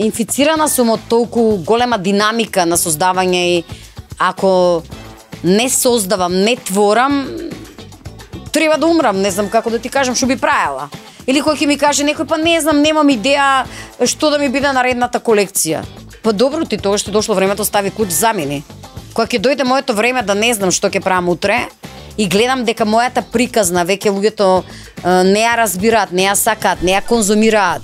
инфицирана сум од толку голема динамика на создавање и ако не создавам, не творам, треба да умрам, не знам како да ти кажам што би правела. Или кој ќе ми каже некој, па не знам, немам идеја што да ми биде наредната колекција. Па добро, ти тоа што дошло времето стави клуч замени. Кога ќе дојде моето време да не знам што ќе правам утре и гледам дека мојата приказна веќе луѓето не ја разбираат, не ја сакаат, не ја конзумираат,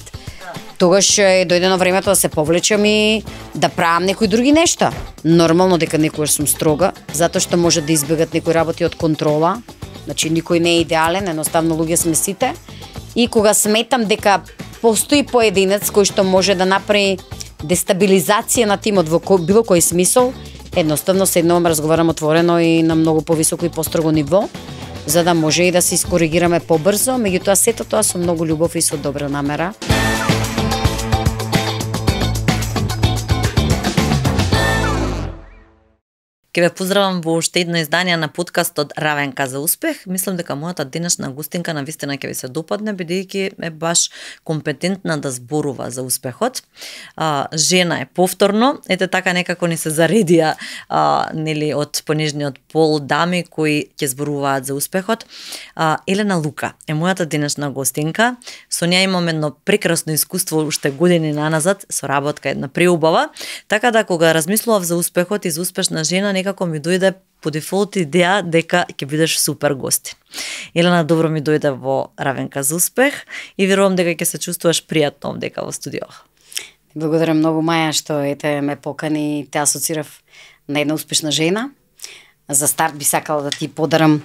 тогаш дојде на времето да се повлечам и да правам некои други нешта. Нормално дека некогаш сум строга, затоа што може да избегат некои работи од контрола. Значи никој не е идеален, едноставно луѓе сме сите. И кога сметам дека постои поединец кој што може да направи дестабилизација на тимот во било кој смисол, едноставно седнувам, разговарам отворено и на многу повисоко и построго ниво, за да може и да се искоригираме побрзо, меѓутоа сето тоа со многу љубов и со добра намера. Ке ве поздравам во уште едно издание на подкастот Равенка за успех. Мислам дека мојата денешна гостинка навистина ќе ви се допадне, бидејќи е баш компетентна да зборува за успехот. Жена е повторно, ете така некако ни се заредија нели од понижниот пол дами кои ќе зборуваат за успехот. Елена Лука е мојата денешна гостинка. Со неа имам едно прекрасно искуство уште години наназад со работка една преубава, така да кога размислував за успехот и за успешна жена, некако ми дојде по дефолт идеја дека ќе бидеш супер гости. Елена, добро ми дојде во Равенка за успех и верувам дека ќе се чувствуваш пријатно овдека во студио. Благодарам многу, Маја, што ете ме покани и те асоцирав на една успешна жена. За старт би сакала да ти подарам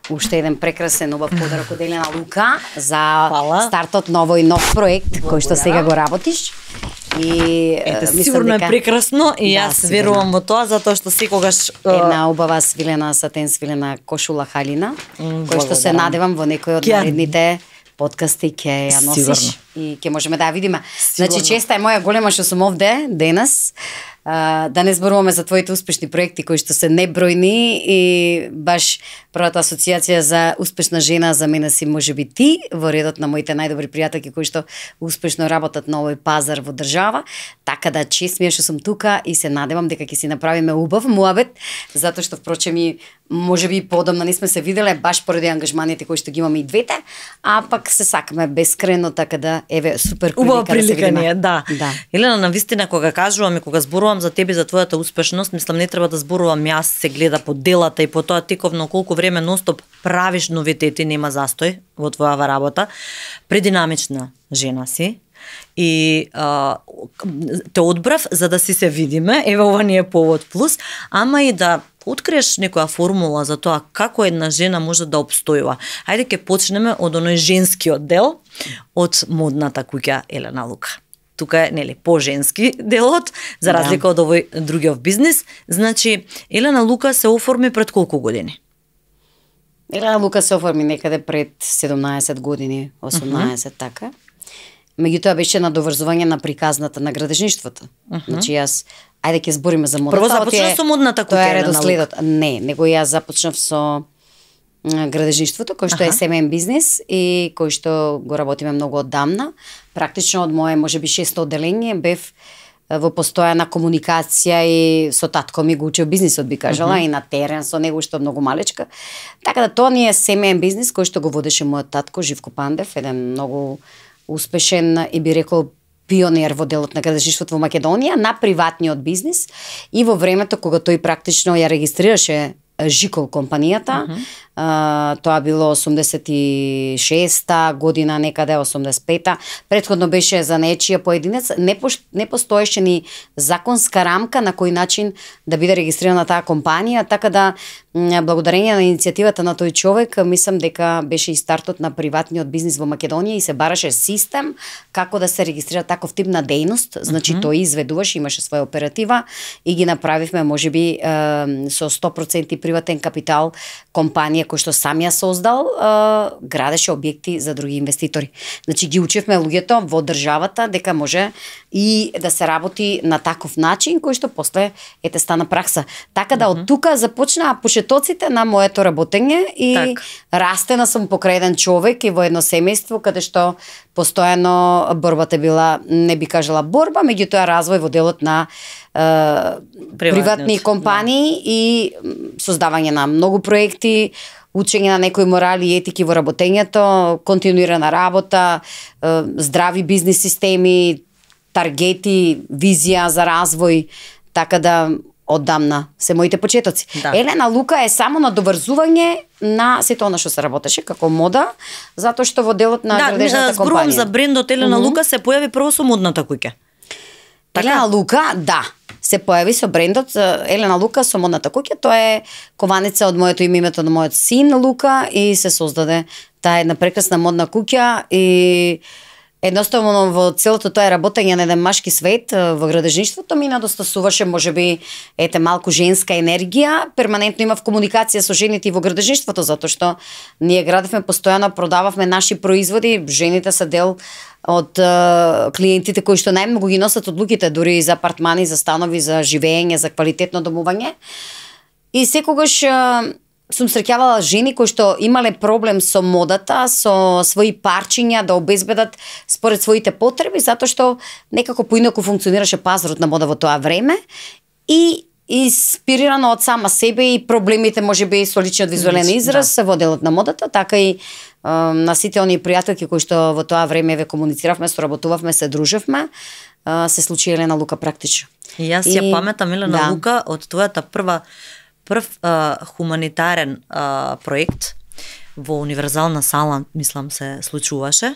уште еден прекрасен убав подарок од Елена Лука за стартот на овој нов проект кој што сега го работиш. И сигурно дека е прекрасно и јас верувам во тоа, затоа што секогаш една убава свилена сатен свилена кошула халина, кој што се надевам во некој од наредните подкасти ќе ја носиш и ќе можеме да ја видиме. Значи честа е моја голема што сум овде денес. Да не зборуваме за твоите успешни проекти кои што се небројни и баш првата асоциација за успешна жена за мене си можеби ти во редот на моите најдобри пријателки кои што успешно работат на овој пазар во држава, така да чест ми е што сум тука и се надевам дека ќе си направиме убав муабет, затоа што впрочем и можеби подамна не сме се виделе баш поради ангажманите кои што ги имаме и двете, а пак се сакаме бескрајно, така да еве супер прилика да се видиме. Да. Елена, навистина кога кажувам и кога зборувам за тебе, за твојата успешност, мислам не треба да зборувам јас, се гледа по делата и по тоа тековно колку време ностоп правиш новитети, нема застој во твојава работа. Прединамична жена си и те одбрав за да си се видиме, еве ова ни е повод плюс, ама и да откриеш некоја формула за тоа како една жена може да обстојува. Ајде ќе почнеме од оној женскиот дел, од модната куќа Елена Лука. Тука е, нели, по-женски делот, за разлика од овој другиот бизнис. Значи, Елена Лука се оформи пред колку години? Елена Лука се оформи некаде пред 17 години, 18 така. Меѓутоа беше на доврзување на приказната на градежништвото. Значи јас, ајде ќе збориме за модата. Прво започна со модната куќа Елена Лука. Не, него јас започнав со градежништвото, кој што е семеен бизнис и кој што го работиме многу оддамна. Практично од моје можеби 600 одделение бев во постојана комуникација и со татко ми го учил бизнисот, би кажала, и на терен со него што многу малечка. Така да тоа ни е семеен бизнис кој што го водеше мојот татко Живко Пандев, еден многу успешен и би рекол пионер во делот на градежништвото во Македонија на приватниот бизнис и во времето кога тој практично ја регистрираше Жикол компанијата, тоа било 86-та година, некаде 85-та, претходно беше за нечија поединец, не постоеше ни законска рамка на кој начин да биде регистрирана таа компанија, така да благодарение на иницијативата на тој човек, мислам дека беше и стартот на приватниот бизнис во Македонија и се бараше систем како да се регистрира таков тип на дејност, значи тој изведуваше, имаше своја оператива и ги направивме можеби со 100% приватен капитал компанија кој што сам ја создал, градеше објекти за други инвеститори. Значи ги учевме луѓето во државата дека може и да се работи на таков начин кој што после стана пракса. Така да од тука започнаа почетоците на моето работење и растена сум покрај еден човек и во едно семејство каде што постојано борбата била, не би кажала борба, меѓутоа развој во делот на приватни компании и создавање на многу проекти, учење на некои морали и етики во работењето, континуирана работа, здрави бизнис системи, таргети, визија за развој, така да оддамна се моите почетоци. Да. Елена Лука е само надоврзување на сето она што се работеше како мода, затоа што во делот на градежната компанија. Да, зборувам за брендот Елена Лука се појави прво со модната куќа. Елена Лука, да, се појави со брендот Елена Лука со модната куќа. Тоа е кованица од моето име, името на мојот син Лука и се создаде таа една прекрасна модна куќа и едноставно во целото тоа работење на еден машки свет во градежништвото ми недостасуваше можеби малку женска енергија. Перманентно имав комуникација со жените во градежништвото затоа што ние градевме постојано, продававме наши производи, жените се дел од клиентите кои што најмногу ги носат одлуките дури за апартмани, за станови, за живење, за квалитетно домување. И секогаш сум среќавала жени кои што имале проблем со модата, со своји парчиња да обезбедат според своите потреби, затоа што некако поинаку функционираше пазарот на мода во тоа време и инспирирано од сама себе и проблемите можеби со личниот визуелен израз во делот на модата, така и на сите оние пријателки кои што во тоа време ве комунициравме, соработувавме, се дружевме, се случи Елена Лука практично. И јас ја паметам Елена Лука од твојата прв хуманитарен проект во универзална сала, мислам се случуваше,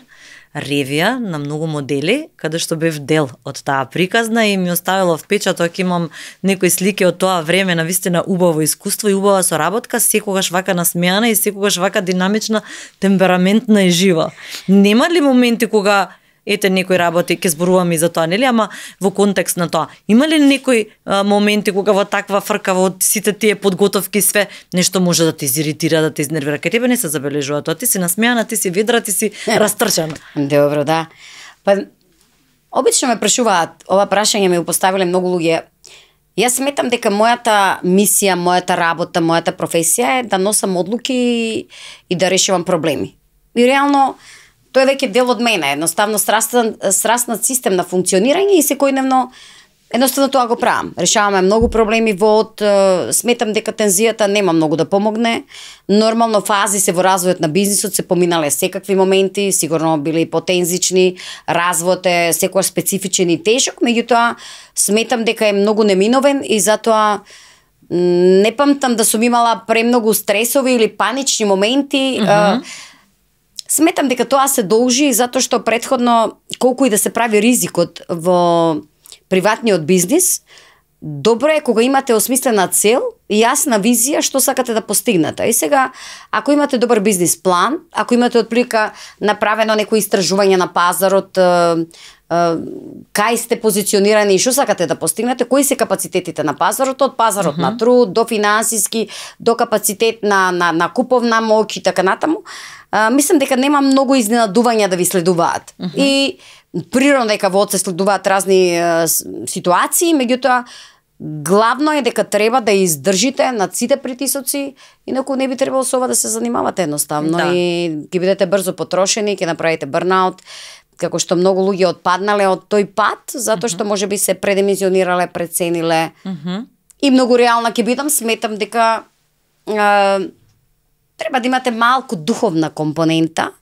ревија на многу модели, каде што бев дел од таа приказна и ми оставило впечаток, имам некои слики од тоа време, навистина убаво искуство и убава соработка, секогаш вака насмеана и секогаш вака динамична, темпераментна и жива. Нема ли моменти кога некои работи, ќе зборуваме и за тоа, нели, ама во контекст на тоа. Има ли некои моменти кога во таква фрка, во сите тие подготовки све, нешто може да те изиритира, да те изнервира? Кај тебе не се забележува тоа, ти си насмеана, ти си ведра, ти си растрчана. Добро, да. Па, обично ме прашуваат, ова прашање ми го поставиле многу луѓе. Јас сметам дека мојата мисија, мојата работа, мојата професија е да носам одлуки и да решавам проблеми. И реално, тоа е веќе дел од мене, едноставно сраснат систем на функционирање и секојдневно едноставно тоа го правам. Решаваме многу проблеми во сметам дека тензијата нема многу да помогне. Нормално фази се во развојот на бизнисот се поминале секакви моменти, сигурно били и потензични, развојот е секојаш специфичен и тежок, меѓутоа сметам дека е многу неминовен и затоа не памтам да сум имала премногу стресови или панични моменти. Сметам дека тоа се должи затоа што претходно, колку и да се прави ризикот во приватниот бизнис, добро е кога имате осмислена цел и јасна визија што сакате да постигнете. И сега, ако имате добар бизнис план, ако имате отплика направено некои истражување на пазарот, кај сте позиционирани и што сакате да постигнете, кои се капацитетите на пазарот, од пазарот на труд, до финансиски, до капацитет на куповна моќ и така натаму, мислам дека нема многу изненадувања да ви следуваат. И природно дека во се следуваат разни ситуации, меѓутоа главно е дека треба да издржите над сите притисоци, инаку не би требало со ова да се занимавате едноставно и ќе бидете брзо потрошени, ќе направите бърнаут, како што многу луѓе отпаднале од тој пат, затоа што можеби се предимизионирале, прецениле. И многу реална ќе бидам, сметам дека треба да имате малку духовна компонента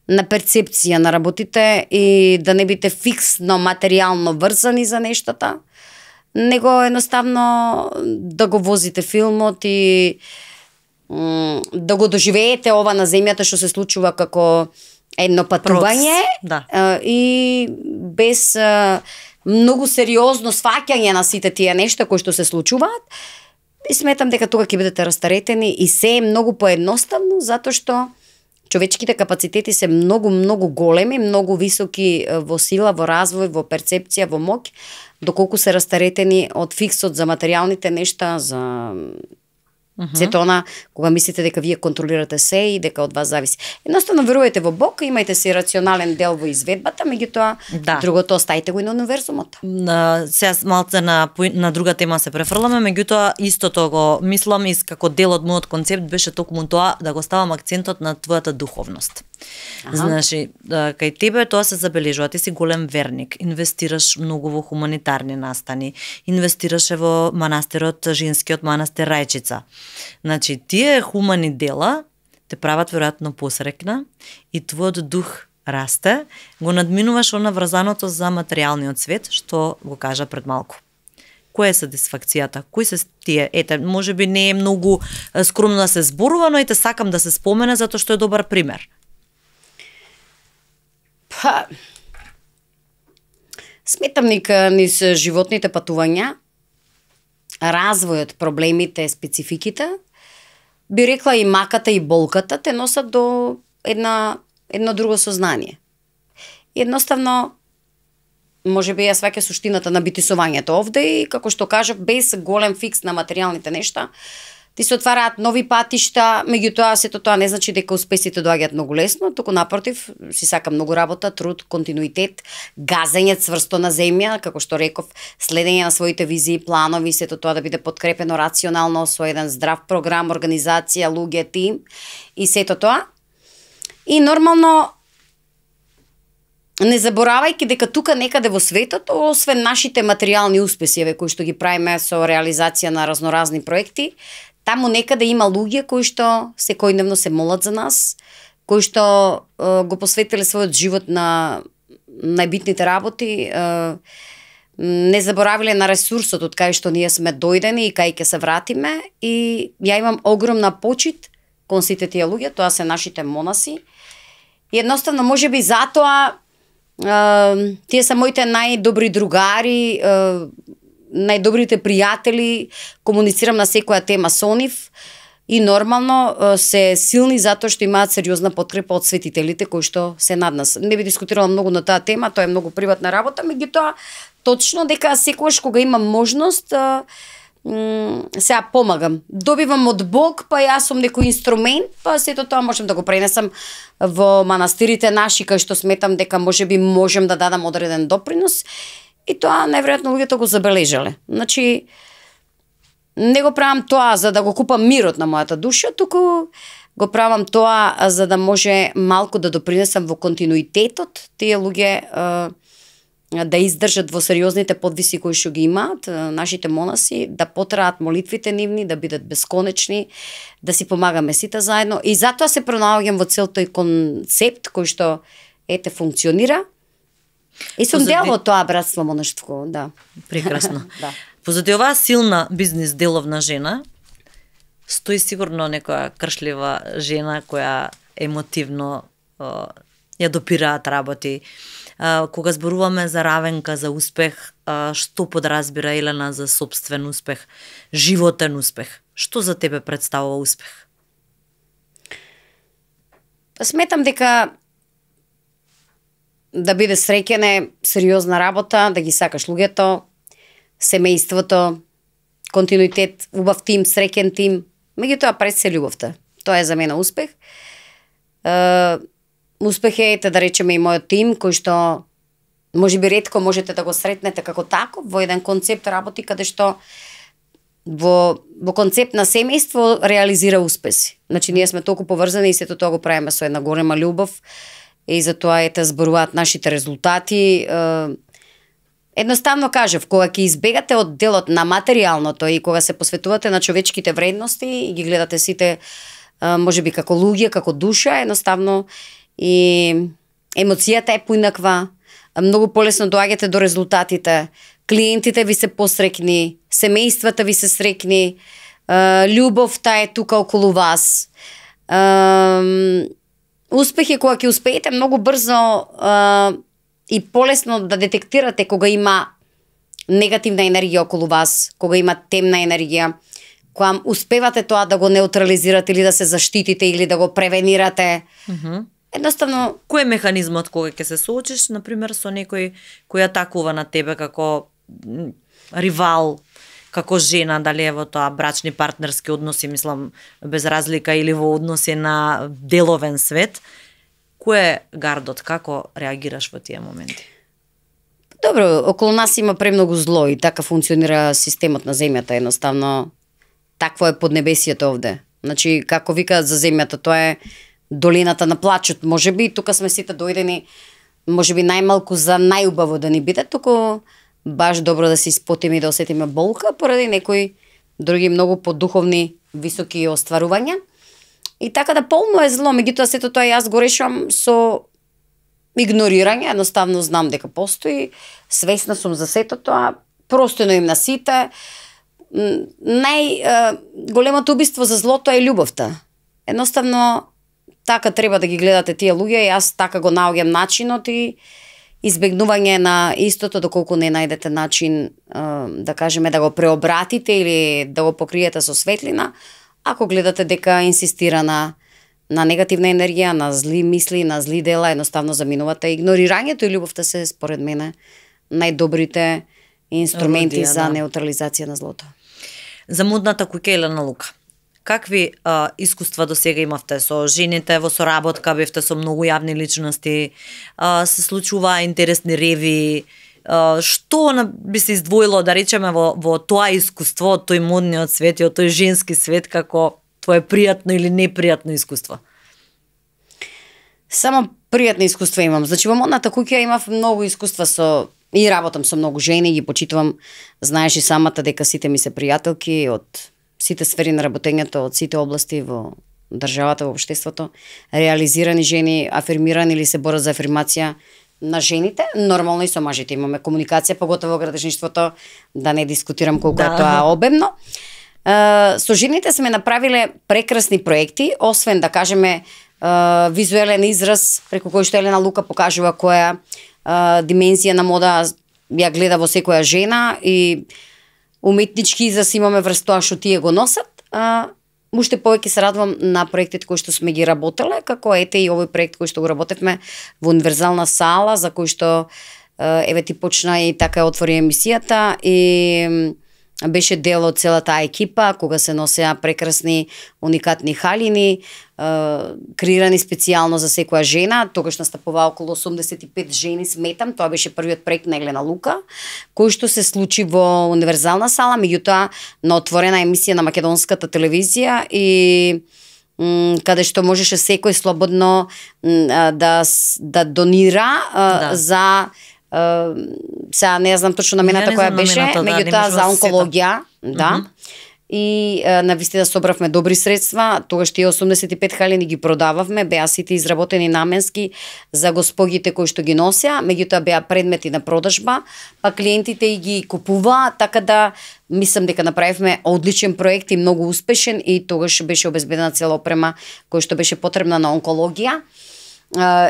на перцепција на работите и да не бидете фиксно материјално врзани за нештата, него едноставно да го возите филмот и да го доживеете ова на земјата што се случува како едно патување и без многу сериозно сваќање на сите тие нешта кои што се случуваат. И сметам дека тога ќе бидете растаретени и се е многу поедноставно, затоа што човечките капацитети се многу големи, многу високи во сила, во развој, во перцепција, во моќ, доколку се растаретени од фиксот за материјалните нешта, за Сето она, кога мислите дека вие контролирате се и дека од вас зависи. Едноставно верувајте во Бог, имајте си рационален дел во изведбата, меѓутоа другото оставите го и на универзумот. Сега малце на друга тема се префрламе, меѓутоа истото го мислам и како дел од мојот концепт беше токму тоа да го ставам акцентот на твојата духовност. Значи, кај тебе тоа се забележува, ти си голем верник, инвестираш многу во хуманитарни настани, инвестираш во манастирот, женскиот манастир Рајчица. Значи, тие хумани дела те прават веројатно посрекна и твојот дух расте, го надминуваш она врзаното за материјалниот свет, што го кажа пред малку. Која е сатисфакцијата? Кои се тие? Ете, можеби не е многу скромно да се зборува, но ете сакам да се спомене затоа што е добар пример. Сметам дека низ животните патувања, развојот, проблемите, спецификите, би рекла и маката и болката те носат до едно друго сознание. И едноставно, можеби ја сваќа суштината на битисувањето овде и, како што кажав, без голем фикс на материјалните нешта, ти се отвараат нови патишта, меѓутоа сето тоа не значи дека успесите доаѓаат многу лесно, туку напротив, си сака многу работа, труд, континуитет, газење цврсто на земја, како што реков, следење на своите визии, планови, сето тоа да биде подкрепено рационално со еден здрав програм, организација, луѓе, тим и сето тоа. И нормално не заборавајќи дека тука некаде во светот, освен нашите материјални успеси, кои што ги правиме со реализација на разноразни проекти, таму некаде има луѓе кои што секојдневно се молат за нас, кои што го посветиле својот живот на најбитните работи, не заборавиле на ресурсот од кај што ние сме дојдени и кај ќе се вратиме, и ја имам огромна почит кон сите тие луѓе, тоа се нашите монаси. И едноставно можеби затоа тие се моите најдобри другари, најдобрите пријатели, комуницирам на секоја тема со нив и нормално се силни затоа што имаат сериозна подкрепа од светителите кои што се над нас. Не би дискутирала многу на таа тема, тоа е многу приватна работа, меѓутоа точно дека секогаш кога имам можност сега помагам. Добивам од Бог, па јас сум некој инструмент, па сето тоа можам да го пренесам во манастирите наши, кај што сметам дека можеби можем да дадам одреден допринос. И тоа најверојатно луѓето го забележале. Значи, не го правам тоа за да го купам мирот на мојата душа, туку го правам тоа за да може малку да допринесам во континуитетот, тие луѓе да издржат во сериозните подвиси кои што ги имаат, нашите монаси, да потраат молитвите нивни, да бидат бесконечни, да си помагаме сите заедно. И затоа се пронаоѓам во цел тој концепт кој што функционира. И сум дел во тоа братство монаштво, да. Прекрасно. Да. Позади оваа силна бизнис деловна жена, стои сигурно некоја кршлива жена која емотивно ја допираат работи. Кога зборуваме за равенка, за успех, што подразбира Елена за собствен успех, животен успех? Што за тебе представува успех? Сметам дека да биде среќен е сериозна работа, да ги сакаш луѓето, семејството, континуитет, убав тим, среќен тим, меѓутоа пред се љубовта. Тоа е за мене успех. Успех е, да речеме, и мојот тим, кој што можеби ретко можете да го сретнете како таков, во еден концепт работи каде што во концепт на семејство реализира успеси. Значи, ние сме толку поврзани и сето тоа го правиме со една голема љубов и затоа зборуваат нашите резултати. Едноставно кажав, кога ќе избегате од делот на материјалното и кога се посветувате на човечките вредности и ги гледате сите можеби како луѓе, како душа, едноставно и емоцијата е поинаква, многу полесно доаѓате до резултатите, клиентите ви се посрекни, семејствата ви се срекни, љубовта е тука околу вас. Успех е кога ќе успеете многу брзо и полесно да детектирате кога има негативна енергија околу вас, кога има темна енергија, кога успевате тоа да го неутрализирате или да се заштитите или да го превенирате. Едноставно, кој е механизмот кога ќе се соочиш, например, со некој кој атакува на тебе како ривал, како жена, дали е во тоа брачни партнерски односи, мислам, без разлика, или во односи на деловен свет, кој е гардот, како реагираш во тие моменти? Добро, околу нас има премногу зло и така функционира системот на земјата, едноставно такво е поднебесието овде. Значи, како викаат за земјата, тоа е долината на плачот. Можеби тука сме сите дојдени, можеби најмалку за најубаво да ни биде, туку баш добро да се испотиме и да осетиме болка поради некои други многу подуховни високи остварувања. И така да полно е зло, меѓутоа сето тоа јас го решавам со игнорирање, едноставно знам дека постои, свесна сум за сето тоа, простено им на сите. Големото убиство за злото е љубовта. Едноставно така треба да ги гледате тие луѓе и јас така го наоѓам начинот и избегнување на истото доколку не најдете начин да кажеме да го преобратите или да го покриете со светлина, ако гледате дека инсистира на негативна енергија, на зли мисли, на зли дела, едноставно заминувате. Игнорирањето и љубовта се според мене најдобрите инструменти за неутрализација на злото. За модната куќа Елена Лука, какви искуства до сега имавте со жените, во соработка, бевте со многу јавни личности, се случува интересни реви, што би се издвоило, да речеме, во тоа искуство, од тој модниот свет и од тој женски свет, како твое пријатно или непријатно искуство? Само пријатни искуства имам. Значи, во модната куќа имав многу искуства и работам со многу жени, ги почитувам, знаеш и самата дека сите ми се пријателки од сите сфери на работењето, од сите области во државата, во општеството, реализирани жени, афирмирани или се борат за афирмација на жените, нормално и со мажите имаме комуникација, поготово во градежништвото, да не дискутирам колку е тоа обемно. Со жените сме направиле прекрасни проекти, освен да кажеме визуелен израз преку кој што Елена Лука покажува која димензија на мода ја гледа во секоја жена и уметнички израз имаме врз тоа што тие го носат. Уште повеќе се радувам на проектите кои што сме ги работеле, како ете и овој проект кој што го работевме во универзална сала, за кој што еве ти почна и така отвори емисијата и беше дел од целата екипа, кога се носеа прекрасни, уникатни халини, креирани специјално за секоја жена. Тогаш настапува околу 85 жени, сметам. Тоа беше првиот проект на Елена Лука, кој што се случи во универзална сала, меѓутоа на отворена емисија на македонската телевизија и каде што можеше секој слободно да донира за сега не знам точно намената која беше, меѓутоа за онкологија, да. И навистина собравме добри средства, тогаш тие 85 халини ги продававме, беа сите изработени наменски за госпогите кои што ги носеа, меѓутоа беа предмети на продажба, па клиентите и ги купуваа, така да мислам дека направивме одличен проект и многу успешен и тогаш беше обезбедена цела опрема која што беше потребна на онкологија.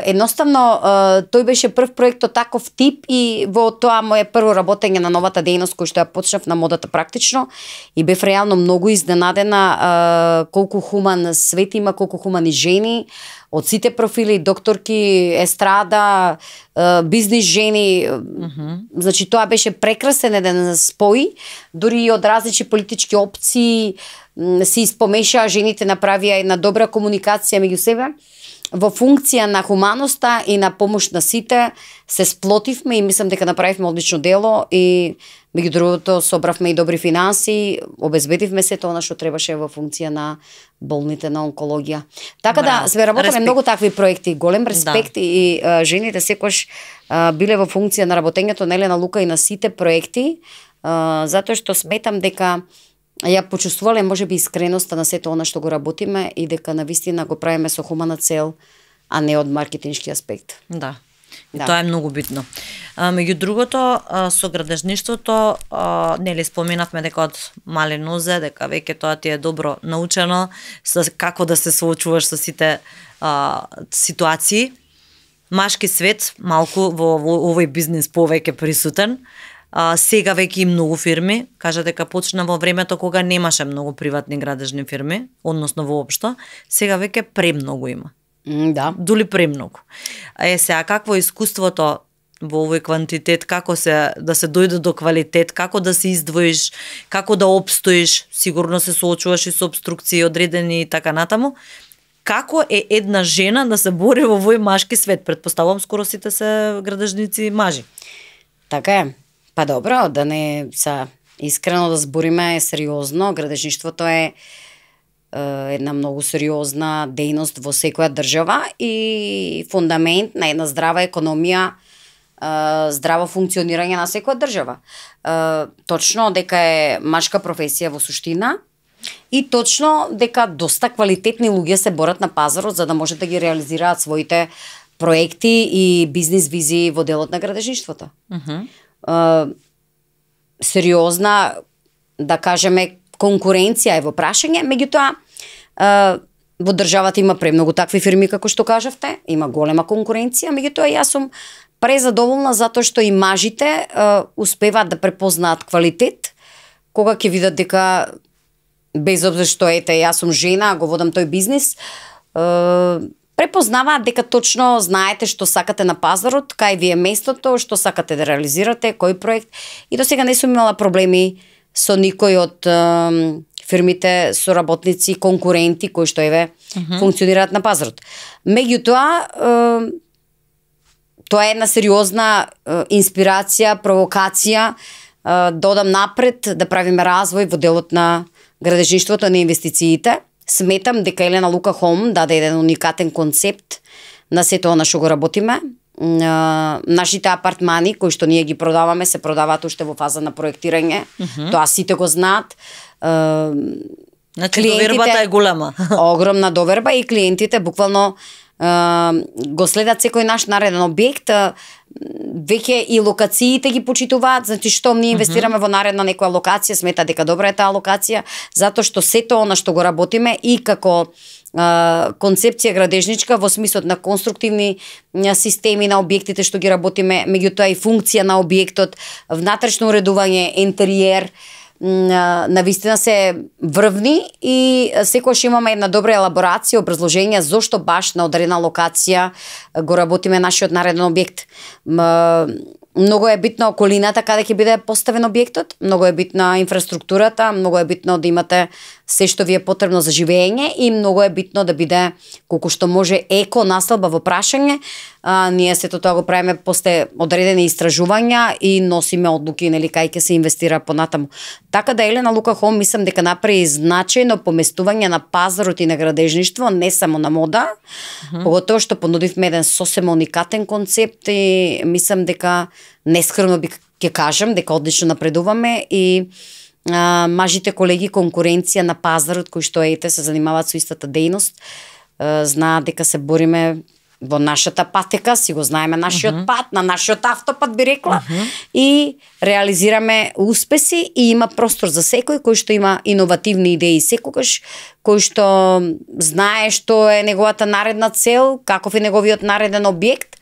Едноставно, тој беше прв проект од таков тип и во тоа моје прво работење на новата дејност кој што ја почнав на модата практично и бев реално многу изненадена колку хуман свет има, колку хумани жени од сите профили, докторки, естрада, бизнис жени. Значи тоа беше прекрасен еден спој, дури и од различни политички опции се испомешаа, жените направија една добра комуникација меѓу себе. Во функција на хуманоста и на помош на сите се сплотивме и мислам дека направивме одлично дело и меѓу другото собравме и добри финанси, обезбедивме се тоа што требаше во функција на болните на онкологија. Така да сме работеле многу такви проекти, голем респект и жените секогаш биле во функција на работењето на Елена Лука и на сите проекти, затоа што сметам дека ја почувствувале можеби искреноста на сето она што го работиме и дека навистина го правиме со хумана цел, а не од маркетиншки аспект. Да. Тоа е многу битно. Меѓу другото, со градежништвото, нели споменавме дека од мали нозе, дека веќе тоа ти е добро научено, како да се соочуваш со сите ситуации. Машки свет, малку во овој бизнис повеќе присутен. Сега веќе и многу фирми, кажа дека почна во времето кога немаше многу приватни градежни фирми, односно воопшто, сега веќе премногу има. Да. Дули премногу. Сега какво е искуството во овој квантитет, како да се дојде до квалитет, како да се издвоиш, како да опстоиш, сигурно се соочуваш и со обструкции одредени и така натаму. Како е една жена да се бори во овој машки свет? Предпоставувам скоро сите се градежници мажи. Така е. Па добро, да не са искрено да збориме сериозно. Градежништвото е една многу сериозна дејност во секоја држава и фундамент на една здрава економија, здраво функционирање на секоја држава. Точно дека е машка професија во суштина и точно дека доста квалитетни луѓе се борат на пазарот за да може да ги реализираат своите проекти и бизнис визии во делот на градежништвото. Сериозна, да кажеме, конкуренција е во прашање, меѓутоа во државата има премногу такви фирми како што кажавте, има голема конкуренција, меѓутоа јас сум презадоволна затоа што и мажите успеваат да препознаат квалитет кога ќе видат дека без обзир што јас сум жена, го водам тој бизнис, препознаваат дека точно знаете што сакате на пазарот, кај ви е местото, што сакате да реализирате, кој проект. И до сега не сум имала проблеми со никој од фирмите, соработници, конкуренти кои што функционираат на пазарот. Меѓутоа, тоа е една сериозна инспирација, провокација да одам напред, да правиме развој во делот на градежништвото, на инвестициите. Сметам дека Елена Лука Хом даде еден уникатен концепт на сето она што го работиме. Нашите апартмани кои што ние ги продаваме се продаваат уште во фаза на проектирање. Тоа сите го знаат. Значи довербата е голема. Огромна доверба и клиентите буквално го следат секој наш нареден објект, веќе и локациите ги почитуваат, значи што ние инвестираме во наредна некоја локација, смета дека добра е таа локација, затоа што сето она што го работиме и како концепција градежничка во смислот на конструктивни системи на објектите што ги работиме, меѓутоа и функција на објектот, внатрешно уредување, интериер, навистина се врвни и секогаш имаме една добра елаборација, образложение зошто баш на одредена локација го работиме нашиот нареден објект. Многу е битна околината каде ќе биде поставен објектот, многу е битна инфраструктурата, многу е битно да имате се што ви е потребно за живење и многу е битно да биде колку што може еко населба во прашање. Ние сето тоа го правиме после одредени истражувања и носиме одлуки нели кај ќе се инвестира понатаму. Така да Елена Лука Хом мислам дека направи значајно поместување на пазарот и на градежништво, не само на мода, поготово што понудивме еден сосема уникатен концепт и мислам дека нескромно ќе кажам дека одлично напредуваме и мажите колеги конкуренција на пазарот кои што се занимаваат со истата дејност, знаат дека се бориме во нашата патека, си го знаеме нашиот пат, на нашиот автопат би рекла, и реализираме успеси и има простор за секој кој што има иновативни идеи секогаш, кој што знае што е неговата наредна цел, каков е неговиот нареден објект.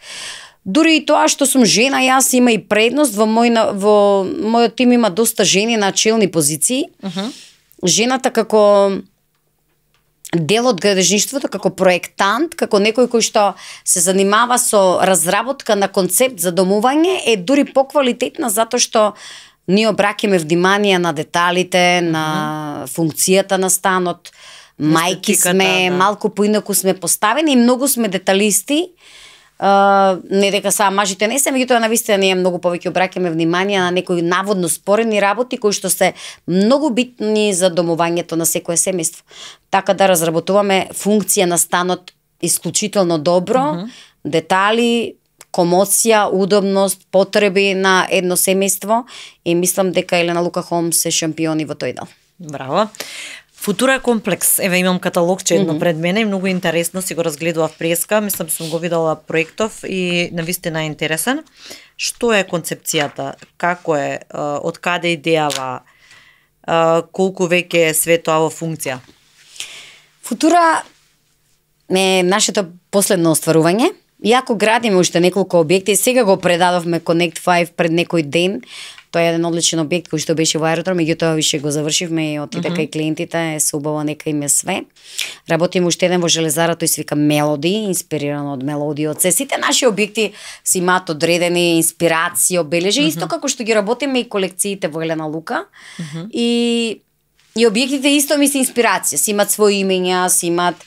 Дури и тоа што сум жена, јас има и предност, во мојот тим има доста жени на челни позиции. Жената како дел од градежништвото, како проектант, како некој кој што се занимава со разработка на концепт за домување, е дури поквалитетна затоа што ние обраќаме внимание на деталите, на функцијата на станот. Мајки сме, малку поинаку сме поставени и многу сме деталисти. Не дека са мажите не се, меѓутоа навистина ние многу повеќе обраќаме внимание на некои наводно спорени работи кои што се многу битни за домувањето на секое семејство. Така да разработуваме функција на станот исклучително добро, детали, комоција, удобност, потреби на едно семејство и мислам дека Елена Лука Хом се шампиони во тој дел. Браво. Футура комплекс, еве имам каталогче едно пред мене и многу интересно си го разгледував преска, мислам сум го видела проектов и навистина е интересен. Што е концепцијата? Како е? Од каде идејава? Колку веќе е све тоа во функција? Футура е нашето последно остварување. Иако градиме уште неколку објекти, сега го предадовме Connect 5 пред некој ден, Тоа е еден одличен објект кој што беше во аеродром, меѓутоа више го завршивме и отиде кај клиентите, се убава нека им е све. Работиме уште еден во железара, тој се вика Мелоди, инспириран од мелодија од се. Сите наши објекти си имаат одредени инспирации, обележи, исто како што ги работиме и колекциите во Елена Лука. И објектите исто ми се инспирација, си имаат своји имења, си имаат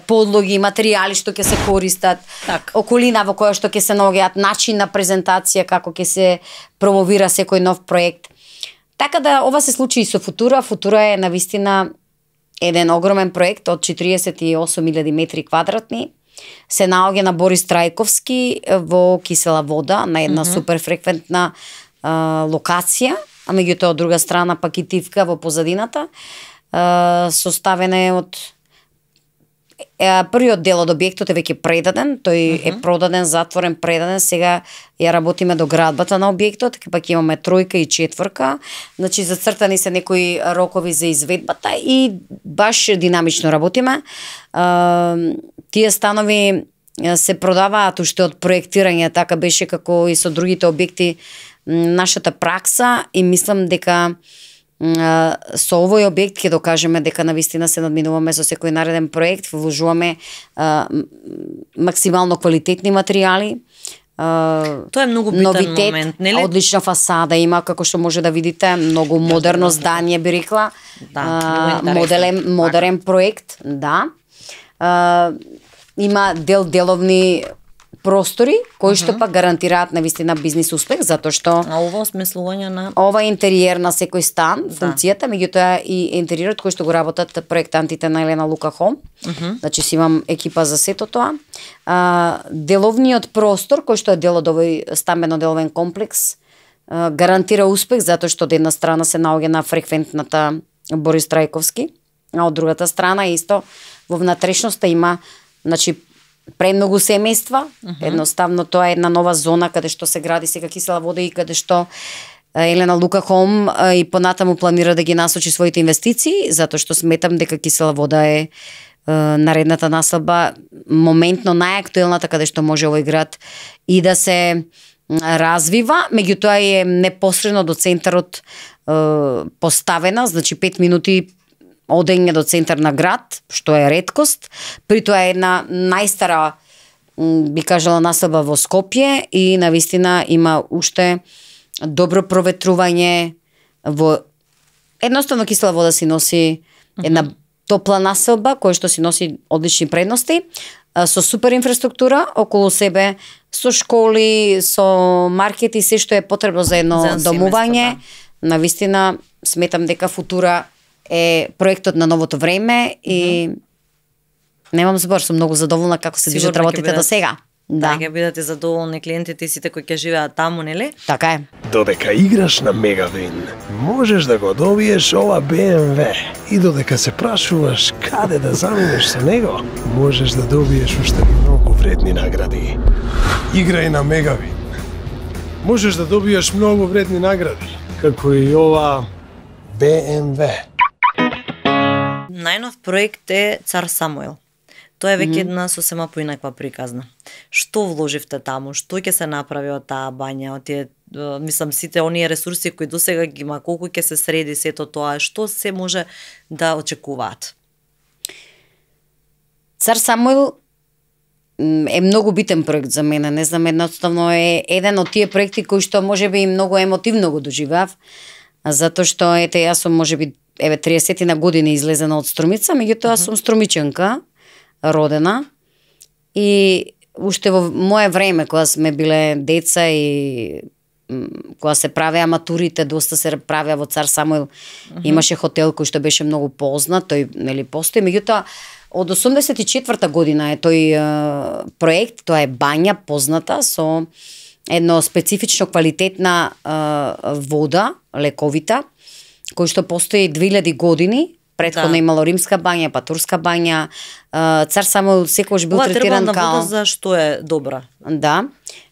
подлоги, материјали што ќе се користат, околина во која што ќе се наоѓаат, начин на презентација, како ќе се промовира секој нов проект. Така да ова се случи и со Футура. Футура е навистина еден огромен проект од 48.000 метри квадратни. Се наоѓа на Борис Трајковски во Кисела вода, на една суперфреквентна локација, а меѓутоа од друга страна пак и Тивка во позадината. Составена е од првиот дел од објектот е веќе предаден, тој е продаден, затворен, предаден, сега ја работиме до градбата на објектот, пак имаме 3 и 4, значи зацртани се некои рокови за изведбата и баш динамично работиме. Тие станови се продаваат уште од проектирање, така беше како и со другите објекти нашата пракса и мислам дека со овој објект ќе докажеме дека навистина се надминуваме со секој нареден проект, вложуваме максимално квалитетни материјали. Тоа е многу битен момент, нели? Одлична фасада има, како што може да видите, многу модерно здание би рекла. Модерен проект, да. Има деловни простори кои што пак гарантираат навистина бизнис успех, затоа што ова осмислување на ова е интериер на секој стан, функцијата, меѓутоа и интериерот кој што го работат проектантите на Елена Лука Хом. Значи си имам екипа за сето тоа. Деловниот простор кој што е дел од овој стамбено-деловен комплекс гарантира успех затоа што од една страна се наоѓа на фреквентната Борис Трајковски, а од другата страна исто во внатрешноста има, значи, премногу семејства. Едноставно тоа е една нова зона каде што се гради сега Кисела вода и каде што Елена Лука Хом и понатаму планира да ги насочи своите инвестиции, затоа што сметам дека Кисела вода е наредната наслаба, моментно најактуелната каде што може овој град и да се развива, меѓутоа е непосредно до центарот поставена, значи 5 минути одење до центар на град, што е реткост. При тоа е една најстара, би кажала, населба во Скопје и навистина има уште добро проветрување во... Едноставно Кисела вода си носи една топла населба која што си носи одлични предности, со супер инфраструктура околу себе, со школи, со маркети, се што е потребно за едно домување. Навистина сметам дека Футура е проектот на новото време и немам збор, сум многу задоволна како се движат работите до сега. Да, ќе бидете задоволни клиентите и сите кои ќе живеат таму, нели? Така е. Додека играш на Мегавин, можеш да го добиеш ова BMW и додека се прашуваш каде да заминеш со него, можеш да добиеш уште многу вредни награди. Играј на Мегавин. Можеш да добиеш многу вредни награди, како и ова BMW. Најнов проект е Цар Самуил. Тоа е веќе една сосема поинаква приказна. Што вложивте таму? Што ќе се направи од таа бања, од тие, мислам, сите оние ресурси кои досега ги има, колку ќе се среди сето тоа, што се може да очекуваат? Цар Самуил е многу битен проект за мене. Не знам, едноставно е еден од тие проекти кои што можеби и многу емотивно го доживеав, затоа што ете јас сум можеби 30 на години излезена од Струмица, меѓутоа сум струмичанка, родена и уште во мое време кога сме биле деца и кога се правеа матурите, доста се правеа во Цар Самуил. Имаше хотел кој што беше многу познат, тој нели постои, меѓутоа од 84 година е тој проект, тоа е бања позната со едно специфично квалитетна вода, лековита, кој што постои 2000 години. Претходно имало римска бања, па турска бања. Цар Самуил секогаш бил третиран као... вода за што е добра? Да.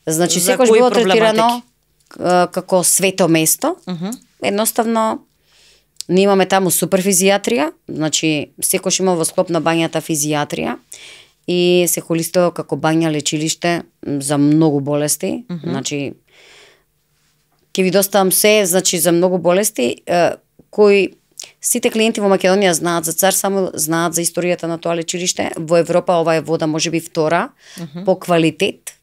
Значи секогаш било третирано како свето место. Едноставно ние имаме таму супер физијатрија, значи секогаш има во склоп на бањата физијатрија и се користело како бања лечилиште за многу болести. Значи ќе ви доставам се, значи за многу болести кои сите клиенти во Македонија знаат за Цар Самуил, знаат за историјата на тоа лечилиште. Во Европа ова е вода можеби втора по квалитет,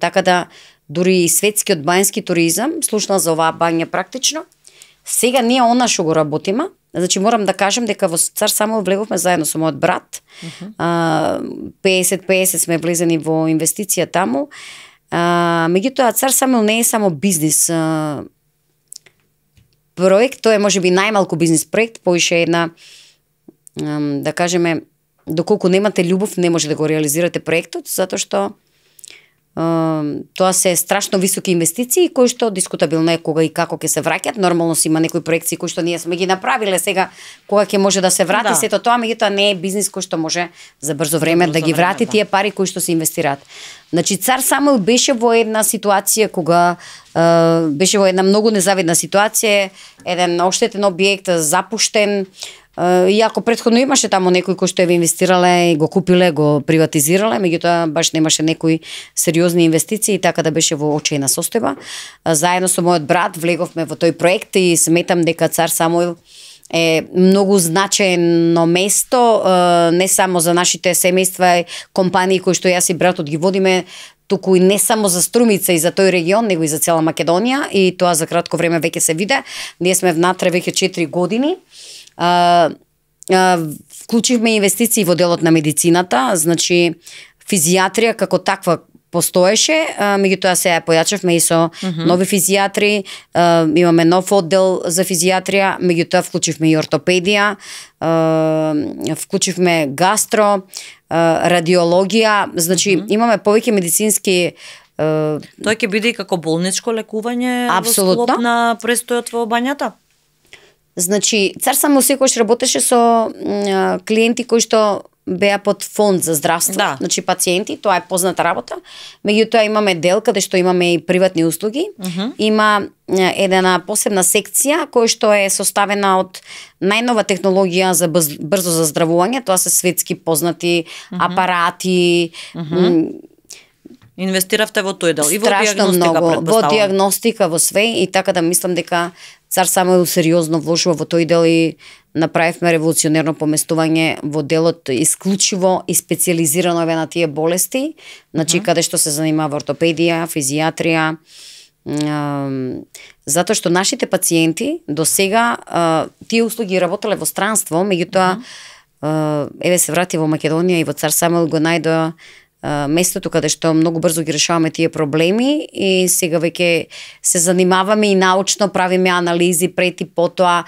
така да дури и светскиот банјски туризам слушна за оваа бања практично. Сега ние она што го работиме, значи морам да кажем дека во Цар Самуил влеговме заедно со мојот брат. 50-50 сме влезени во инвестиција таму. Меѓутоа Цар Самуил не е само бизнис проект, тоа е можеби најмалку бизнис проект, поише една, да кажеме, доколку немате љубов, не може да го реализирате проектот, затоа што тоа се страшно високи инвестиции кои што дискутабилно е кога и како ќе се враќат. Нормално си има некои проекции кои што ние сме ги направиле сега кога ќе може да се врати сето тоа, меѓутоа не е бизнис кој што може за брзо време да ги врати тие пари кои што се инвестираат. Значи Цар Самуил беше во една ситуација кога беше во една многу незавидна ситуација, еден оштетен објект, запуштен, иако претходно имаше таму некои кои што ја инвестирале и го купиле, го приватизирале, меѓутоа баш немаше некои сериозни инвестиции, така да беше во очајна состојба. Заедно со мојот брат влеговме во тој проект и сметам дека Цар Самуил е многу значајно место, не само за нашите семејства и компании кои што јас и братот ги водиме, туку и не само за Струмица и за тој регион, него и за цела Македонија, и тоа за кратко време веќе се виде. Ние сме внатре веќе 4 години. Вклучивме инвестиции во делот на медицината, значи физијатрија како таква постоеше, меѓутоа сега појачавме и со нови физијатри, имаме нов оддел за физијатрија, меѓутоа вклучивме и ортопедија, вклучивме гастро, радиологија, значи имаме повеќе медицински. Тоа ќе биде и како болничко лекување во склоп на престојот во бањата? Значи, Цар Самуил секогаш работеше со клиенти кои што беа под фонд за здравство, значи пациенти, тоа е позната работа. Меѓутоа имаме дел каде што имаме и приватни услуги. Има една посебна секција која што е составена од најнова технологија за брзо заздравување, тоа се светски познати апарати. Инвестиравте во тој дел и во диагностика, предпоставувам. Во диагностика, во све, и така да мислам дека Цар Самуил сериозно вложува во тој дел и направивме револуционерно поместување во делот исклучиво и специализирано на тие болести, значи каде што се занимава ортопедија, физијатрија, затоа што нашите пациенти до сега тие услуги работеле во странство, меѓутоа еве се врати во Македонија и во Цар Самуил го најдоа местото каде што многу брзо ги решаваме тие проблеми и сега веќе се занимаваме и научно правиме анализи пред и потоа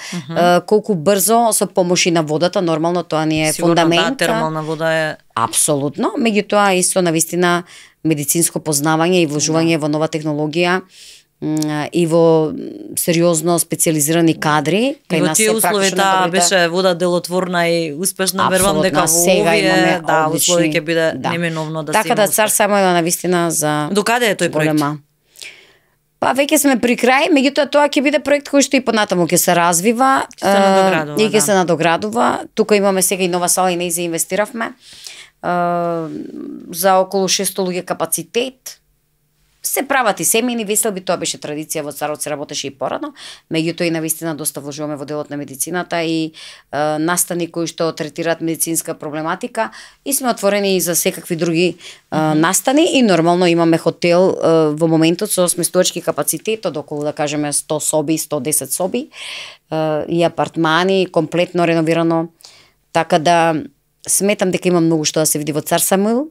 колку брзо со помош на водата, нормално тоа ни е фундамент. Сигурно термална вода е апсолутно, меѓутоа и со навистина медицинско познавање и вложување во нова технологија и во сериозно специализирани кадри. И во тие услови беше вода делотворна и успешна, верувам дека во овие услови ќе биде неминовно да се. Така да Цар Самуил навистина за Докаде е тој проект? Па веќе сме при крај, меѓутоа тоа ќе биде проект кој што и понатаму ќе се развива и ќе се надоградува. Тука имаме сега и нова сала и нејзе инвестиравме за околу 600 луѓе капацитет. Се прават и семејни веселби, тоа беше традиција во Царот, се работеше и порано, меѓутоа и навистина доста вложуваме во делот на медицината и настани кои што третираат медицинска проблематика и сме отворени и за секакви други настани и нормално имаме хотел во моментот со сместувачки капацитет од околу, да кажеме, 100 соби, 110 соби и апартмани, комплетно реновирано, така да сметам дека има многу што да се види во Цар Самуил.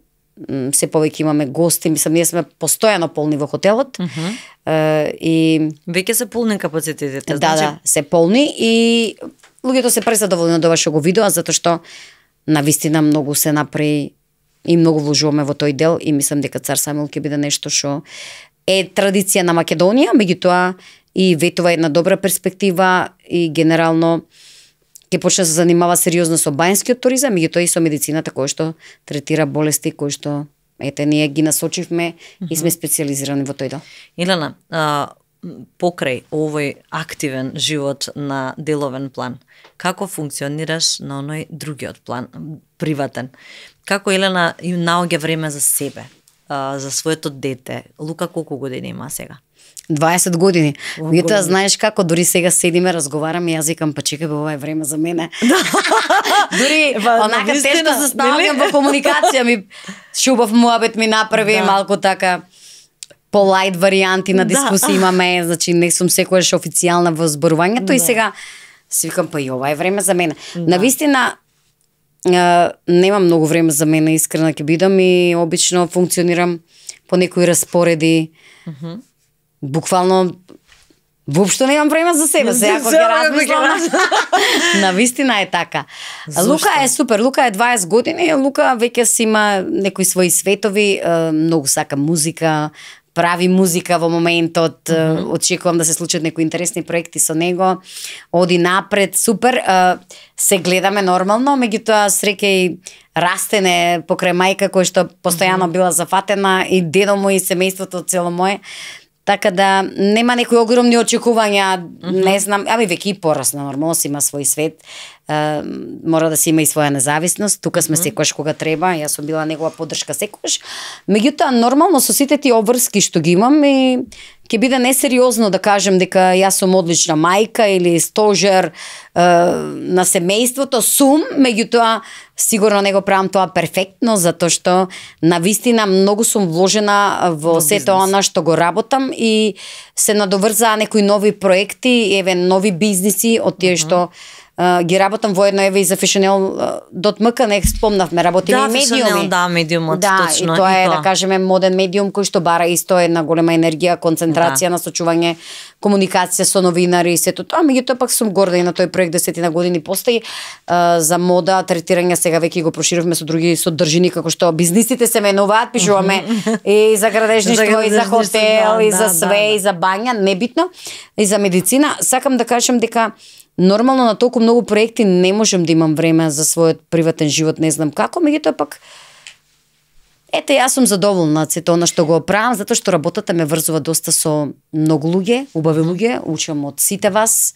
Се повеќе имаме гости, мислам, ние сме постојано полни во хотелот. И веќе се полни капацитетите, да, се полни и луѓето се презадоволни од ова што го видоа, затоа што навистина многу се направи и многу вложуваме во тој дел и мислам дека Цар Самуил ќе биде нешто што е традиција на Македонија, меѓутоа и ветува една добра перспектива и генерално ќе почне да се занимава сериозно со бањскиот туризам, меѓутоа и со медицината која што третира болести кои што ние ги насочивме и сме специализирани во тој дел. Илена, покрај овој активен живот на деловен план, како функционираш на оној другиот план, приватен? Како Елена наоѓа време за себе? за своето дете. Лука колку години има сега? 20 години. Меѓутоа, знаеш како, дури сега седиме, разговараме, јас викам, па чекай, ова е време за мене. Дури онака тешко се ставам во комуникација, ми шубав муабет ми направи, малку така полайт варијанти на дискусија имаме, значи не сум секогаш официјална во зборувањето и сега си викам, па и ова е време за мене. Навистина, нема многу време за мене, искрена ќе бидам и обично функционирам по некои распореди. Буквално воопшто немам време за себе, сега ако ќе размислам. Навистина е така. Зошто? Лука е супер, Лука е 20 години, Лука веќе си има некои своји светови, многу сака музика, прави музика во моментот, очекувам да се случат некои интересни проекти со него, оди напред, супер, се гледаме нормално, меѓутоа среќа и растене покрај мајка која што постојано била зафатена и дедо мој и семејството цело мое. Така да нема некои огромни очекувања, не знам, ами веќе и порасна, нормално си има свој свет, мора да си има и своја независност, тука сме секогаш кога треба, јас сум била негова поддршка секогаш, меѓутоа нормално со сите тие обврски што ги имам и ќе биде несериозно да кажем дека јас сум одлична мајка или стожер на семејството, сум, меѓутоа сигурно не го правам тоа перфектно, затоа што навистина многу сум вложена во сето она што го работам и се надоврзаа некои нови проекти, еве нови бизниси од тие што ги работам воедно, еве и за Fashionel.mk, не спомнавме, работиме и медиуми. Да, медиумот, точно. И тоа е, да кажеме, моден медиум кој што бара исто една голема енергија, концентрација, насочување, комуникација со новинари и сето тоа. Меѓутоа пак сум горда и на тој проект 10 години постои за мода, третирање, сега веќе го проширивме со други содржини како што бизнисите се менуваат, пишуваме и за градежништво, и за хотел, и за све, и за бања, небитно, и за медицина. Сакам да кажам дека нормално на толку многу проекти не можам да имам време за својот приватен живот, не знам како, меѓутоа пак ете, јас сум задоволна од сето она што го правам, затоа што работата ме врзува доста со многу луѓе, убави луѓе, учам од сите вас.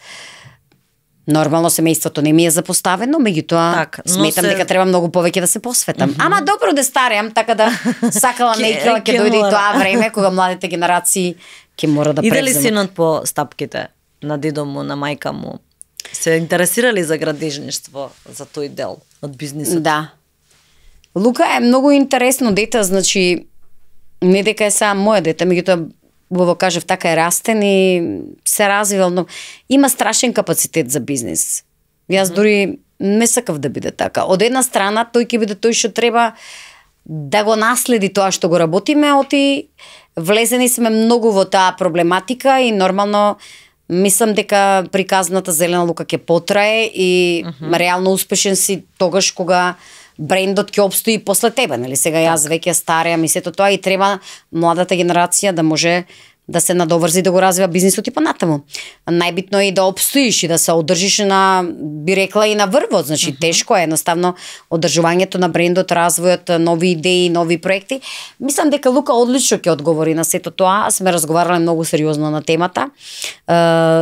Нормално семејството не ми е запоставено, меѓутоа сметам дека треба многу повеќе да се посветам. Ама добро да стареам, така да сакала некоја ќе дојде и тоа време кога младите генерации ќе мора да превземат. Иде ли синот по стапките на дедо му, на мајка му? Се интересирали за градежништво, за тој дел од бизнисот? Да. Лука е многу интересно дете, значи не дека е само моје дете, меѓутоа убаво кажав, така е растен и се развивал, но има страшен капацитет за бизнис. Јас дури не сакав да биде така. Од една страна тој ќе биде тој што треба да го наследи тоа што го работиме, оти влезени сме многу во таа проблематика и нормално мислам дека приказната зелена лука ќе потрае и реално успешен си тогаш кога брендот ќе обстои после тебе, нели? Сега јас веќе стареам и сето тоа и треба младата генерација да може да се надоврзи да го развива бизнисот и понатаму. Најбитно е и да обстоиш и да се одржиш на, би рекла, и на врвот, значи тешко е едноставно одржувањето на брендот, развојот, нови идеи, нови проекти. Мислам дека Лука одлично ќе одговори на сето тоа, сме разговарале многу сериозно на темата.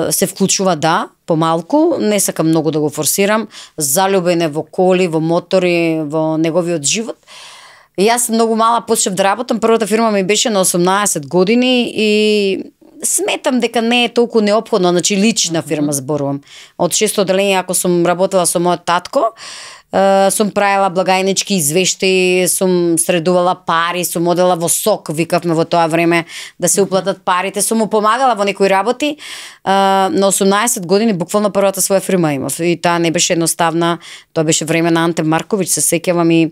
Се вклучува помалку, не сакам многу да го форсирам, залюбен е во коли, во мотори, во неговиот живот. Јас многу мала почнав да работам, првата фирма ми беше на 18 години и сметам дека не е толку неопходно, значи лична фирма зборувам. Од 6 оделение, ако сум работела со мојот татко, сум правила благајнички извештаи, сум средувала пари, сум одела во СОК, викавме во тоа време да се уплатат парите, сум му помагала во некои работи. На 18 години буквално првата своја фирма имав и таа не беше едноставна, тоа беше време на Анте Марковиќ, се сеќавам, и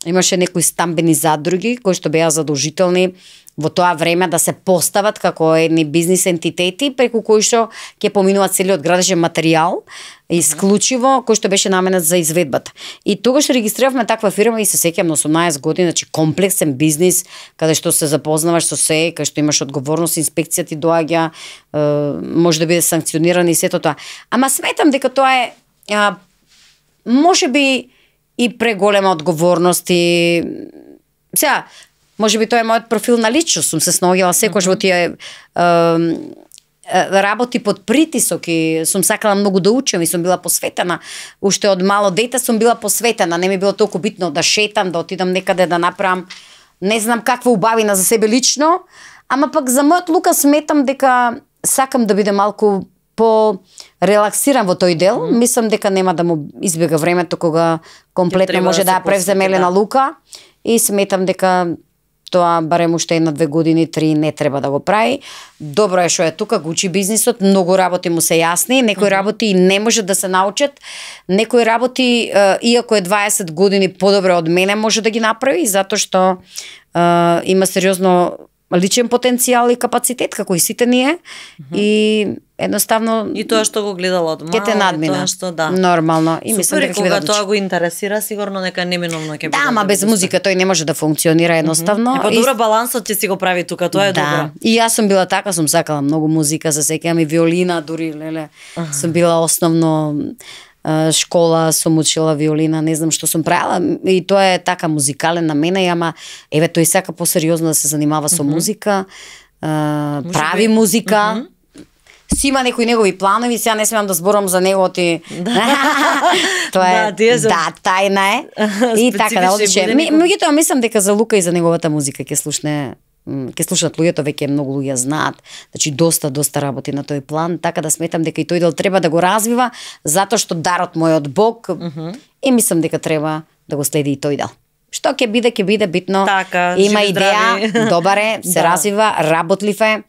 имаше некои стамбени задруги кои што беа задолжителни во тоа време да се постават како едни бизнис ентитети преку кои што ќе поминуваат целиот градежен материјал исклучиво кој што беше наменет за изведбата. И тогаш регистриравме таква фирма и се сеќавам на 18 години, значи комплексен бизнис каде што се запознаваш со се, каде што имаш одговорност, инспекција ти доаѓа, може да биде санкциониран и сето тоа. Ама сметам дека тоа е можеби и преголема одговорност и сега можеби тоа е мојот профил на личност, сум се снаоѓала секогаш во тие работи под притисок и сум сакала многу да учам и сум била посветена. Уште од мало дете сум била посветена, не ми било толку битно да шетам, да отидам некаде да направам не знам каква убавина за себе лично, ама пак за мојот Лука сметам дека сакам да биде малку по-релаксиран во тој дел. Мислам дека нема да му избега времето кога комплетно може да ја превземе Елена Лука и сметам дека тоа барем уште 1-2 години, 3 не треба да го прави. Добро е што е тука, го учи бизнисот, многу работи му се јасни, некои работи не може да се научат, некои работи, иако е 20 години подобро од мене, може да ги направи, затоа што има сериозно личен потенцијал и капацитет, како и сите ние, и едноставно и тоа што го гледала од мало, ќе те надмина. тоа што да. Нормално. И мислам дека ќе кога биде тоа го интересира, сигурно нека неминовно ќе биде. Да, ама без музика тој не може да функционира едноставно. Па добро, балансот ќе си го прави тука, тоа е добро. И јас сум била така, сум сакала многу музика, се сеќавам и виолина, дури леле. Сум била основно школа, сум учила виолина, не знам што сум правила, и тоа е така музикален на мене, ама еве тој сака посериозно да се занимава со музика, прави музика. Си има некои негови планови, сега не смеам да зборам за неговото и... Тоа е, да, тајна е. И така да одличе. Меѓутоа мислам дека за Лука и за неговата музика ќе слушнат луѓето, веќе многу луѓе знаат. Значи доста работи на тој план, така да сметам дека и тој дел треба да го развива, затоа што дарот мој од Бог, и мислам дека треба да го следи и тој дел. Што ќе биде битно. Така, има идеја, добар е, се развива, работлив е.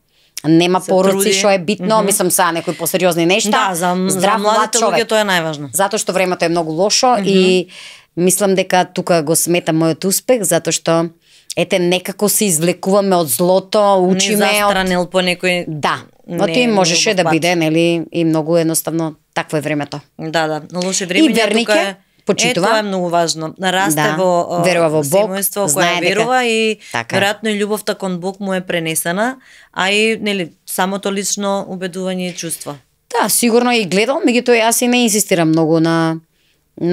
Нема пороци, што е битно, мислам сега некои посериозни нешта. Да, за младите луѓе тоа е најважно. Затоа што времето е многу лошо и мислам дека тука го сметам мојот успех, затоа што ете некако се извлекуваме од злото, учиме не застранил по некој. Да. Но ти можеше да биде, нели, и многу едноставно такво е времето. Да, лоши времења. И верник е, почитува. Тоа е многу важно. Расте во верува во Бог, семејство кое верува и така веројатно и љубовта кон Бог му е пренесена, а и нели самото лично убедување и чувство. Да, сигурно и гледал, меѓутоа јас и не инсистирам многу на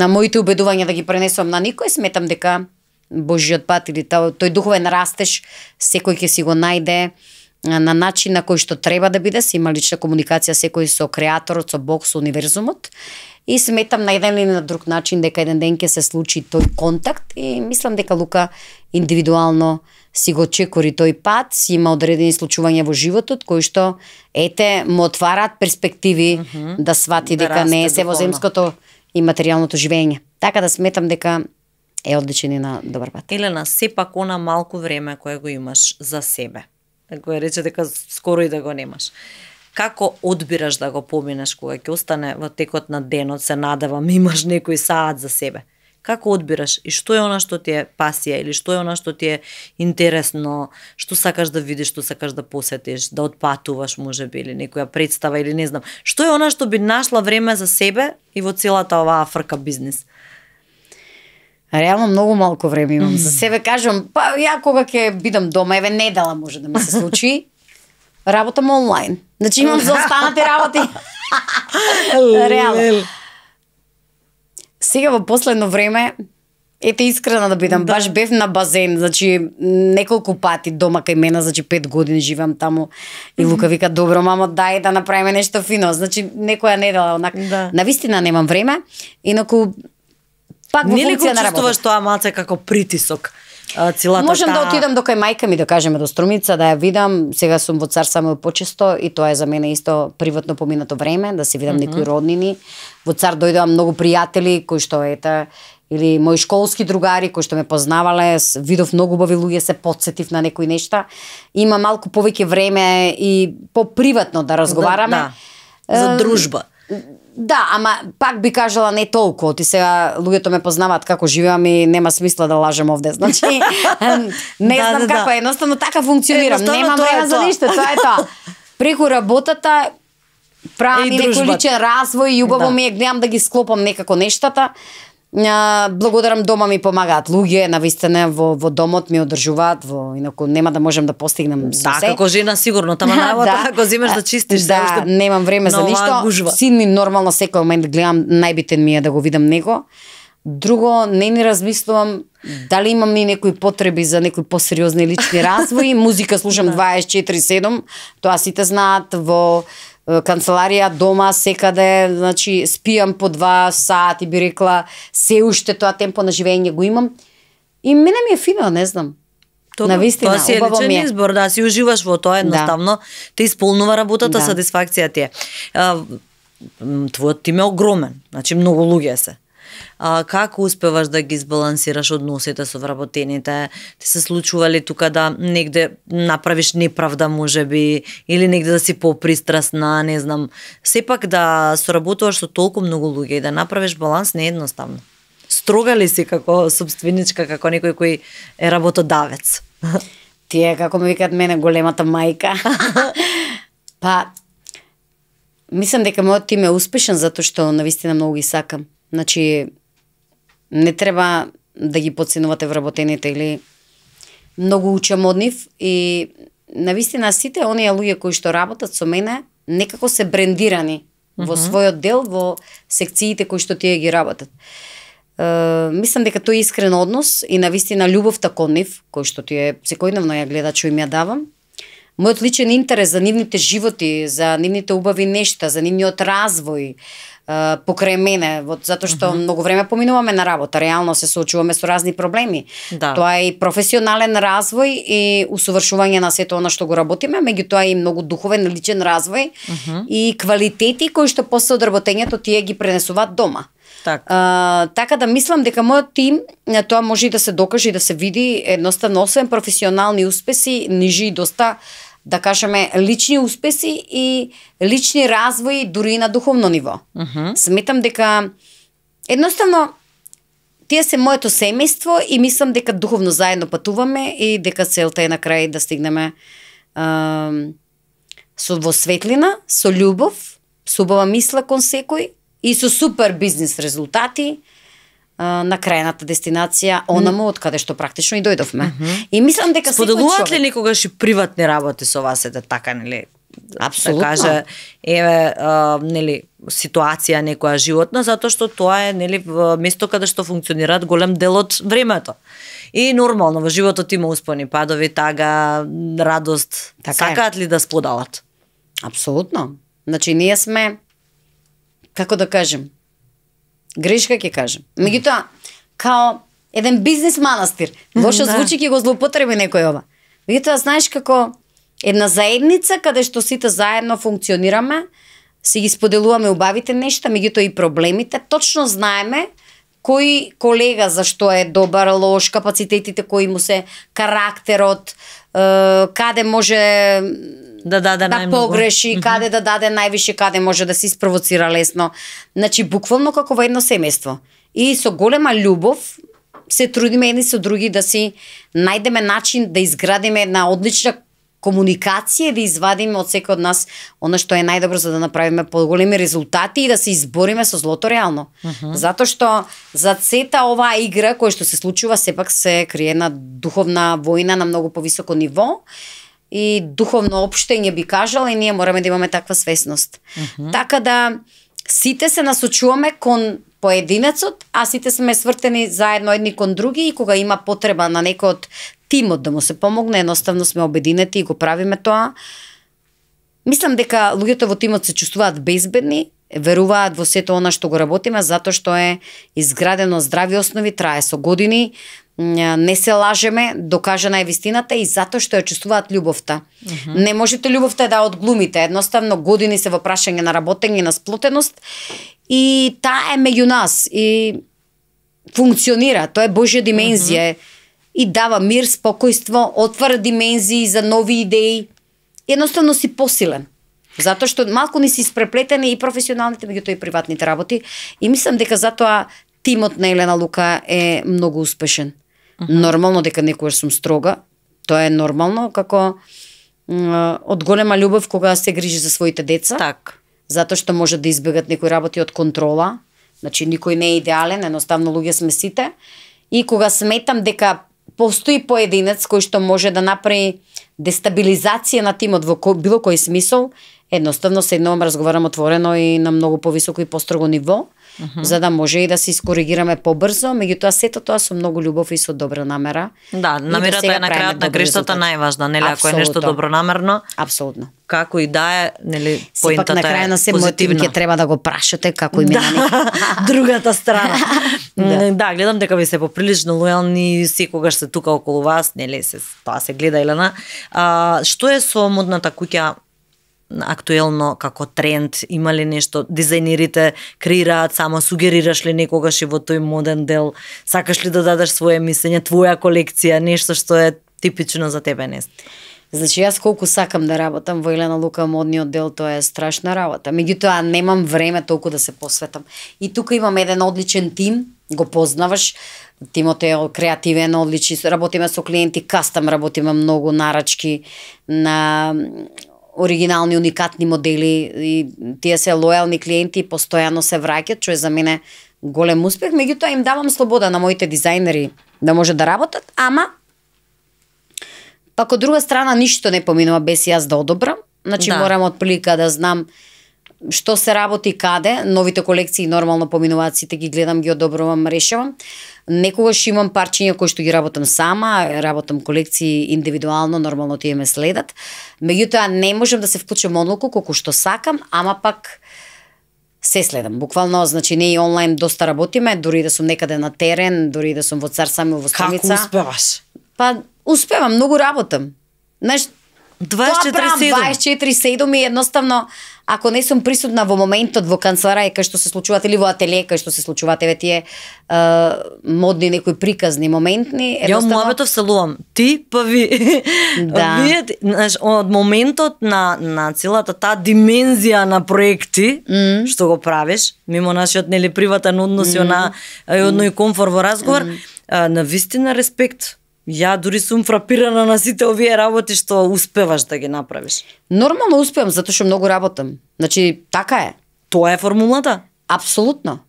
моите убедувања да ги пренесувам на никој, сметам дека Божиот пат или тој духовен растеж секој ќе си го најде на начин на кој што треба да биде, се има лична комуникација секој со креаторот, со Бог, со универзумот. И сметам на еден или на друг начин дека еден ден ќе се случи тој контакт и мислам дека Лука индивидуално си го чекори тој пат, си има одредени случувања во животот кои што ете му отвараат перспективи да свати дека не е се во земското и материјалното живење. Така да сметам дека е одличен и на добар пат. Елена, сепак она малку време кое го имаш за себе, кој рече дека скоро и да го немаш. Како одбираш да го поминеш кога ќе остане во текот на денот, се надевам, имаш некој саат за себе? Како одбираш и што е она што ти е пасија или што е она што ти е интересно, што сакаш да видиш, што сакаш да посетиш, да отпатуваш можеби или некоја представа или не знам. Што е она што би нашла време за себе и во целата оваа фрка бизнис? Реално многу малку време имам за себе, кажам, па ја кога ќе бидам дома, еве недела може да ми се случи. Работам онлайн. Значи имам за останати работи. Реално. Сега во последно време, ете искрена да бидам, баш бев на базен, значи неколку пати дома кај мене, значи 5 години живеам таму и Лука вика, добро мамо, дај да направиме нешто фино. Значи некоја недела, онак, навистина немам време, инаку пак во функција на работа. Не ли го чувствуваш тоа малце како притисок? Можам да отидам до кај мајка ми, да кажеме до Струмица, да ја видам. Сега сум во Цар Самуил почесто и тоа е за мене исто приватно поминато време, да се видам некои роднини. Во Цар дојдоа многу пријатели кои што ете или мои школски другари кои што ме познавале, видов многу убави луѓе, се потсетив на некои нешта. Има малку повеќе време и поприватно да разговараме. За дружба. Да, ама пак би кажала не толку. Ти сега луѓето ме познаваат како живеам и нема смисла да лажам овде. Значи не знам како е, едноставно така функционирам. Немам време за ништо, тоа е тоа. Преку работата правам и некој личен развој и убаво ми е, гледам да ги склопам некако нештата. Благодарам, дома ми помагаат луѓе, навистина во домот ми одржуваат, инаку нема да можем да постигнем се. Да, како жена сигурно, тама на работа, ако земеш да чистиш, да, немам време за ништо. Син ми нормално секој момент гледам, најбитен ми е да го видам него. Друго, не ни размислувам дали имам и некои потреби за некои посериозни лични развои. Музика слушам 24/7, тоа сите знаат, во канцеларија, дома, секаде, значи спијам по 2 сати, би рекла, се уште тоа темпо на живење го имам. И мене ми е фино, не знам. Навистина, тоа си е убаво ми личен е. избор, да си уживаш во тоа едноставно, те исполнува работата, Да. сатисфакција ти е. Твојот тим е огромен, значи многу луѓе се. Како успеваш да ги избалансираш односите со вработените? Ти се случува ли тука да негде направиш неправда можеби или негде да си попристрасна, не знам. Сепак да соработуваш со толку многу луѓе и да направиш баланс не е едноставно. Строга ли си како собственичка, како некој кој е работодавец? Тие, како ми викаат мене, големата мајка. Па, мислам дека мојот тим е успешен затоа што навистина многу ги сакам. Значи, не треба да ги подценувате вработените или многу учам од нив и навистина сите оние луѓе кои што работат со мене некако се брендирани во својот дел, во секциите кои што тие ги работат. Мислам дека тој искрен однос и навистина љубовта кон нив, кој што тие секојдневно ја гледачу им ја давам, мојот личен интерес за нивните животи, за нивните убави нешта, за нивниот развој, покрај мене, затоа што многу време поминуваме на работа, реално се соочуваме со разни проблеми. Да. Тоа е и професионален развој и усовршување на сето она што го работиме, меѓутоа и многу духовен личен развој и квалитети кои што после од работењето тие ги пренесуваат дома. Така да мислам дека мојот тим, тоа може и да се докаже и да се види, едноставно освен професионални успеси, нижи и доста, да кажеме, лични успеси и лични развои дури и на духовно ниво. Сметам дека едноставно тие се моето семејство и мислам дека духовно заедно патуваме и дека целта е на крај да стигнеме во светлина, со љубов, со убава мисла кон секој и со супер бизнис резултати на крајната дестинација, онаму од каде што практично и дојдовме. И мислам дека споделуваат ли некогаш и приватни работи со вас, така, нели? Апсолутно. Да каже, еве, нели, ситуација некоја животна, затоа што тоа е, нели, место каде што функционираат голем дел од времето. И нормално во животот има успони, падови, тага, радост. Така сакаат ли да споделат? Апсолутно. Значи ние сме, како да кажем, грешка ќе кажем. Меѓутоа, као еден бизнес манастир. Лошо звучи, ќе го злоупотреби некој ова. Меѓутоа, знаеш како една заедница каде што сите заедно функционираме, си ги споделуваме убавите нешта, меѓутоа и проблемите, точно знаеме кој колега зашто е добар, лош, капацитетите кои му се, карактерот, каде може да погреши, каде да даде највише, каде може да се испровоцира лесно. Значи, буквално како во едно семејство. И со голема љубов се трудиме едни со други да си најдеме начин да изградиме една одлична комуникација, да извадиме од секој од нас она што е најдобро за да направиме поголеми резултати и да се избориме со злото реално. Затоа што за сета оваа игра која што се случува сепак се крие една духовна војна на многу повисоко ниво и духовно општење би кажала и ние мораме да имаме таква свесност. Така да сите се насочуваме кон поединецот, а сите сме свртени заедно едни кон други и кога има потреба на некој од тимот да му се помогне, едноставно сме обединети и го правиме тоа. Мислам дека луѓето во тимот се чувствуваат безбедни, веруваат во сето она што го работиме, затоа што е изградено здрави основи, трае со години, не се лажеме, докажана е вистината и затоа што ја чувствуваат љубовта. Не можете љубовта да одглумите, едноставно години се во прашање на работење, на сплотеност и таа е меѓу нас и функционира, тоа е Божја димензија и дава мир, спокојство, отвара димензии за нови идеи, едноставно си посилен. Затоа што малку ни си испреплетени и професионалните, меѓутоа и приватните работи и мислам дека затоа тимот на Елена Лука е многу успешен. Нормално дека некогаш сум строга, тоа е нормално, како од голема љубов кога се грижи за своите деца. Так. Затоа што може да избегат некои работи од контрола. Значи никој не е идеален, едноставно луѓе сме сите. И кога сметам дека постои поединец кој што може да направи дестабилизација на тимот во било кој смисол, едноставно седнувам, разговарам отворено и на многу повисоко и построго ниво. за да може и да се искоригираме побрзо, меѓутоа сето тоа со многу љубов и со добра намера. Да, намерата е на крајот на грештата најважна, нели, ако е нешто добронамерно. Апсолутно. Како и да е, нели, поинтата е позитивна. Сепак на крај на се позитивна. ќе треба да го прашате како им е на другата страна. Да, гледам дека ви се поприлично лојални, секогаш се тука околу вас, нели, тоа се гледа, Елена. Што е со модната куќа актуелно како тренд? Има ли нешто? Дизајнерите креираат само, сугерираш ли некогаш и во тој моден дел? Сакаш ли да дадеш своje мислење, твоја колекција, нешто што е типично за тебе, не? Значи, јас колку сакам да работам во Елена Лука модниот дел, тоа е страшна работа. Меѓутоа, немам време толку да се посветам. И тука имам еден одличен тим, го познаваш, тимот е креативен, одличен, работиме со клиенти, кастам работиме многу нарачки на оригинални, уникатни модели и тие се лојални клиенти и постојано се враќаат, што е за мене голем успех. Меѓутоа, им давам слобода на моите дизајнери да може да работат, ама пак од друга страна ништо не поминува без јас да одобрам. Значи морам од прилика да знам што се работи каде, новите колекции нормално поминуваат, сите ги гледам, ги одобрувам, решавам. Некогаш имам парчиња кои што ги работам сама, работам колекции индивидуално, нормално тие ме следат. Меѓутоа не можам да се вклучам онолку колку што сакам, ама пак се следам. Буквално, значи не и онлайн доста работиме, дури да сум некаде на терен, дури да сум во Цар Самуил во станица. Како успеваш? Па успевам, многу работам. Знаеш, 24/7 и едноставно, ако не сум присутна во моментот во канцеларија кај што се случуваат или во ателие кај што се случуваат еве тие модни некои приказни моментни, едноставно. Ја муабетов се лувам. Ти па ви. Да. Вие, знаеш, од моментот на целата таа димензија на проекти што го правиш, мимо нашиот нели приватен однос и одно и комфор во разговор, на вистина респект. Ја дури сум фрапирана на сите овие работи што успеваш да ги направиш. Нормално успеам, затоа што многу работам. Значи, така е. Тоа е формулата? Апсолутно.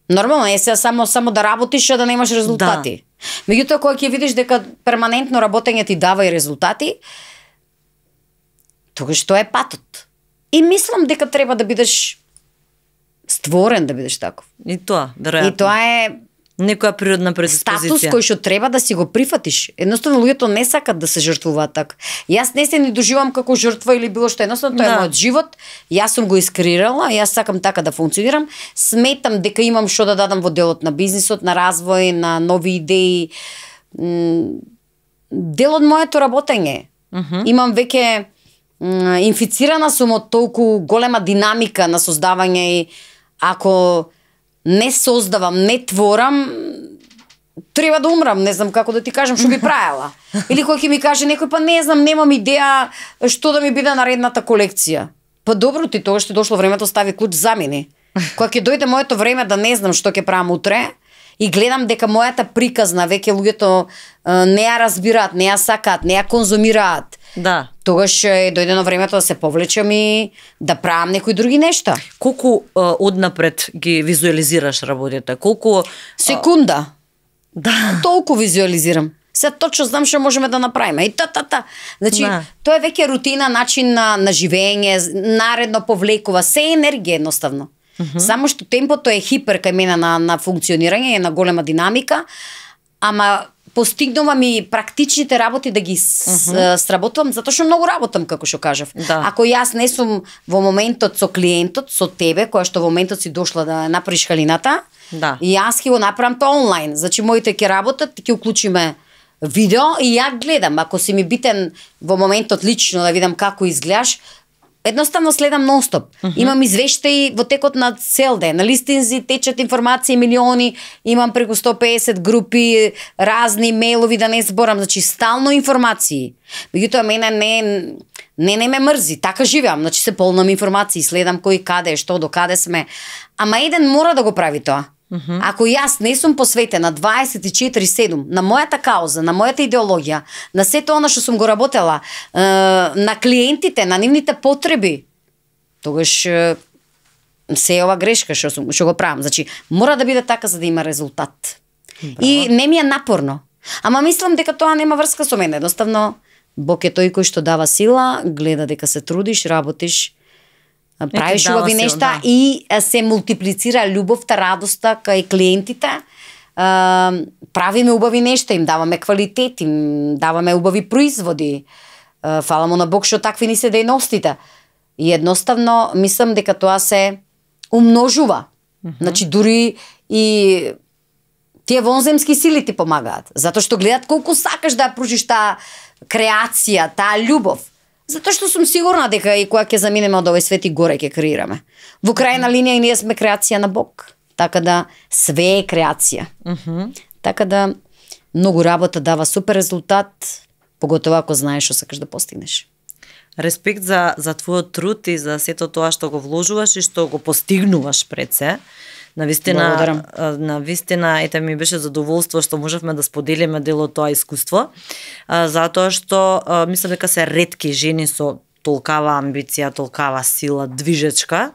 Нормално е се само да работиш, а да немаш резултати. Да. Меѓутоа, кога ќе видиш дека перманентно работење ти дава и резултати, тогаш тоа е патот. И мислам дека треба да бидеш створен да бидеш таков. И тоа, веројатно. И тоа е некоја природна предиспозиција. Статус кој што треба да си го прифатиш. Едноставно луѓето не сакат да се жртвуваат така. Јас не се ни доживам како жртва или било што, едноставно тоа е мојот живот. Јас сум го искреирала, јас сакам така да функционирам. Сметам дека имам што да дадам во делот на бизнисот, на развој, на нови идеи. Дел од моето работење. Имам веќе инфицирана сум од толку голема динамика на создавање и ако не создавам, не творам, треба да умрам, не знам како да ти кажам што би правела. Или кој ќе ми каже некој, па не знам, немам идеја што да ми биде наредната колекција. Па добро, ти тогаш ќе дошло времето, стави клуч за мене. Кога ќе дојде моето време да не знам што ќе правам утре и гледам дека мојата приказна веќе луѓето не ја разбираат, не ја сакаат, не ја конзумираат. Да. Тогаш е дојдено времето да се повлечам и да правам некои други нешта. Колку однапред ги визуализираш работите? Колку секунда. Да. Толку визуализирам. Се точно знам што можеме да направиме. И та. Значи, тоа е веќе рутина, начин на живење, наредно повлекува, се енергија едноставно. Само што темпото е хипер кај мене на функционирање, е на голема динамика, ама постигнувам и практичните работи да ги сработувам, затоа што многу работам, како што кажав. Да. Ако јас не сум во моментот со клиентот, со тебе, која што во моментот си дошла да направиш халината, јас ќе го направам тоа онлайн. Значи, моите ќе работат, ќе уклучиме видео и ја гледам. Ако си ми битен во моментот лично да видам како изгледаш, едноставно следам нон-стоп. Имам извештаи во текот на цел ден. На листинзи течат информации милиони, имам преку 150 групи, разни мейлови, да не зборам, значи стално информации. Меѓутоа мене не ме мрзи, така живеам, значи се полнам информации, следам кој каде, што, до каде сме. Ама еден мора да го прави тоа. Ако јас не сум посветена 24/7 на мојата кауза, на мојата идеологија, на сето она што сум го работела, на клиентите, на нивните потреби, тогаш се е ова грешка што го правам. Значи, мора да биде така за да има резултат. Браво. И не ми е напорно. Ама мислам дека тоа нема врска со мене. Едноставно, Бог е тој кој што дава сила, гледа дека се трудиш, работиш Правиш дава убави сила, нешта да. и се мултиплицира љубовта, радоста кај клиентите. Правиме убави нешта, им даваме квалитет, им даваме убави производи. Фала му на Бог што такви ни се дејностите. И едноставно мислам дека тоа се умножува. Значи дури и тие вонземски сили ти помагаат, затоа што гледат колку сакаш да ја пружиш таа креација, таа љубов. Затоа што сум сигурна дека и кога ќе заминеме од овој свет и горе ќе креираме. Во крајна линија и ние сме креација на Бог. Така да све е креација. Така да многу работа дава супер резултат, поготово ако знаеш што сакаш да постигнеш. Респект за твојот труд и за сето тоа што го вложуваш и што го постигнуваш пред се. Навистина, ете ми беше задоволство што можевме да споделиме дел од тоа искуство, затоа што мислам дека се ретки жени со толкава амбиција, толкава сила, движечка.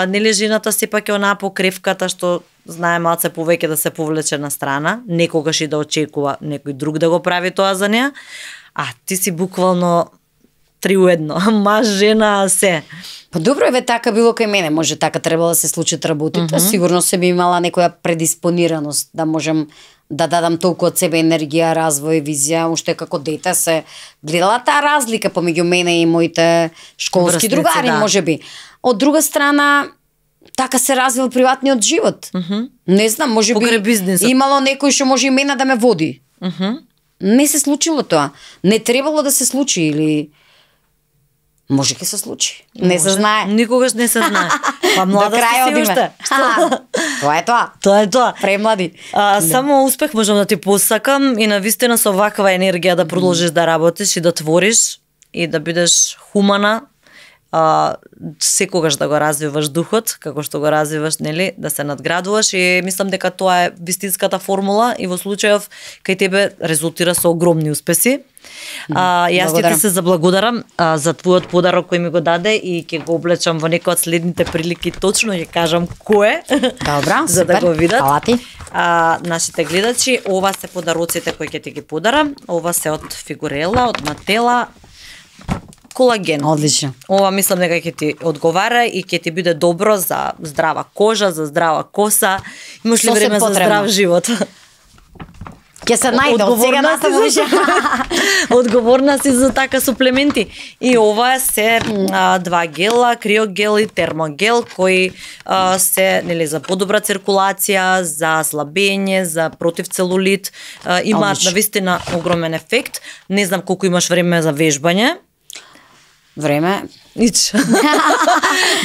Нели жената сепак е онаа покревката што знае малце повеќе да се повлече на страна, некогаш и да очекува некој друг да го прави тоа за неа, а ти си буквално 3 у 1, маж, жена, се. Па добро е, така било кај мене, може така требало да се случат работите. Сигурно се би имала некоја предиспонираност да можем да дадам толку од себе енергија, развој, визија, уште како дете се гледала таа разлика помеѓу мене и моите школски другари, можеби. Од друга страна, така се развил приватниот живот. Не знам, можеби имало некој што може и мене да ме води. Не се случило тоа. Не требало да се случи или може ќе се случи. Не се знае. Никогаш не се знае. Па млада си уште. Тоа е тоа. Тоа е тоа. Премлади. Само успех можам да ти посакам и навистина со ваква енергија да продолжиш да работиш и да твориш и да бидеш хумана. Секогаш да го развиваш духот, како што го развиваш, нели, да се надградуваш и мислам дека тоа е вистинската формула и во случајов кај тебе резултира со огромни успеси. Јас ти се заблагодарам за твојот подарок кој ми го даде и ќе го облечам во некој од следните прилики, точно ќе кажам кој е. Добра, за да го видат. Фала ти. Нашите гледачи, ова се подароците кои ќе ти ги подарам. Ова се од Фигурела, од Нателла. Колаген. Одлично. Ова мислам дека ќе ти одговара и ќе ти биде добро за здрава кожа, за здрава коса. Имаш ли време за здрав живот? Ќе се најде од сега натаму више. Одговорна си за така суплементи. И ова се 2 гела, криогел и термогел кои се нели за подобра циркулација, за слабење, за против целулит, имаат навистина огромен ефект. Не знам колку имаш време за вежбање. Време. Ич.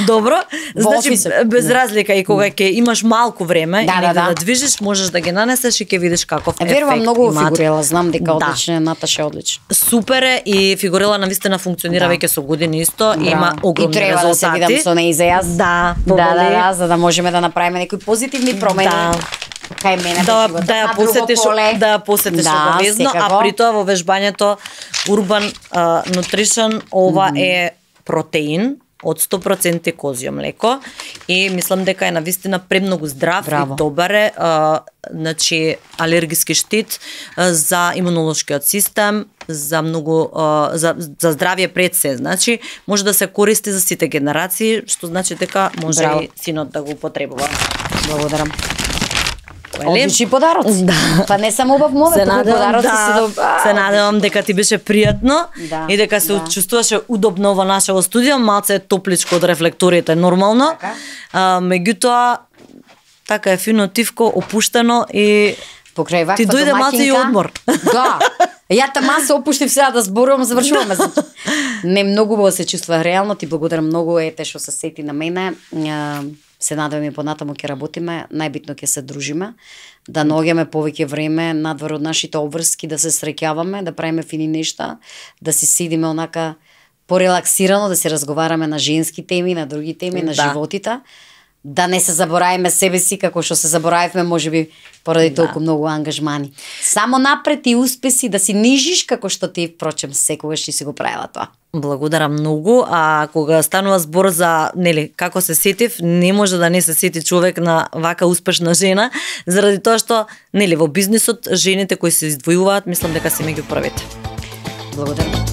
Добро. Значи, без разлика и кога ќе имаш малку време и да движиш, можеш да ги нанесеш и ќе видиш каков ефект. Верувам многу во Фигурела, знам дека одлично, Наташа е одлично. Супер е и Фигурела навистина функционира веќе со години исто, има огромни резултати. И треба да се видам со неј за јас. Да, за да можеме да направиме некои позитивни промени. Кај мене да ја посетиш обавезно, а при тоа во вежбањето Urban Nutrition ова е протеин од 100% козјо млеко и мислам дека е навистина премногу здрав и добар е, значи алергиски штит за имунолошкиот систем, за многу за здравје пред се, значи може да се користи за сите генерации, што значи дека може и синот да го употребува. Благодарам. Одлични подароци. Па не само убав мове, подароци се надевам дека ти беше пријатно и дека се чувствуваше удобно во нашето студио, малце топличко од рефлекторите нормално. Меѓутоа така е фино, тивко, опуштено и покрај ваква ти дојде малце и одмор. Да. Ја тама се опуштив сега да зборувам, завршуваме. Не многу се чувствував реално, ти благодарам многу ете што се сети на мене. Се надевам и понатаму ќе работиме, најбитно ќе се дружиме, да наоѓаме повеќе време надвор од нашите обврски, да се среќаваме, да правиме фини нешта, да си седиме онака порелаксирано, да се разговараме на женски теми, на други теми, на животите, да не се заборавиме себе си како што се заборавивме можеби поради толку многу ангажмани. Само напред и успеси да си нижиш како што ти впрочем секогаш си го правила тоа. Благодарам многу, а кога станува збор за, нели, како се сетив, не може да не се сети човек на вака успешна жена, заради тоа што, нели, во бизнисот жените кои се издвојуваат, мислам дека се меѓу првите. Благодарам.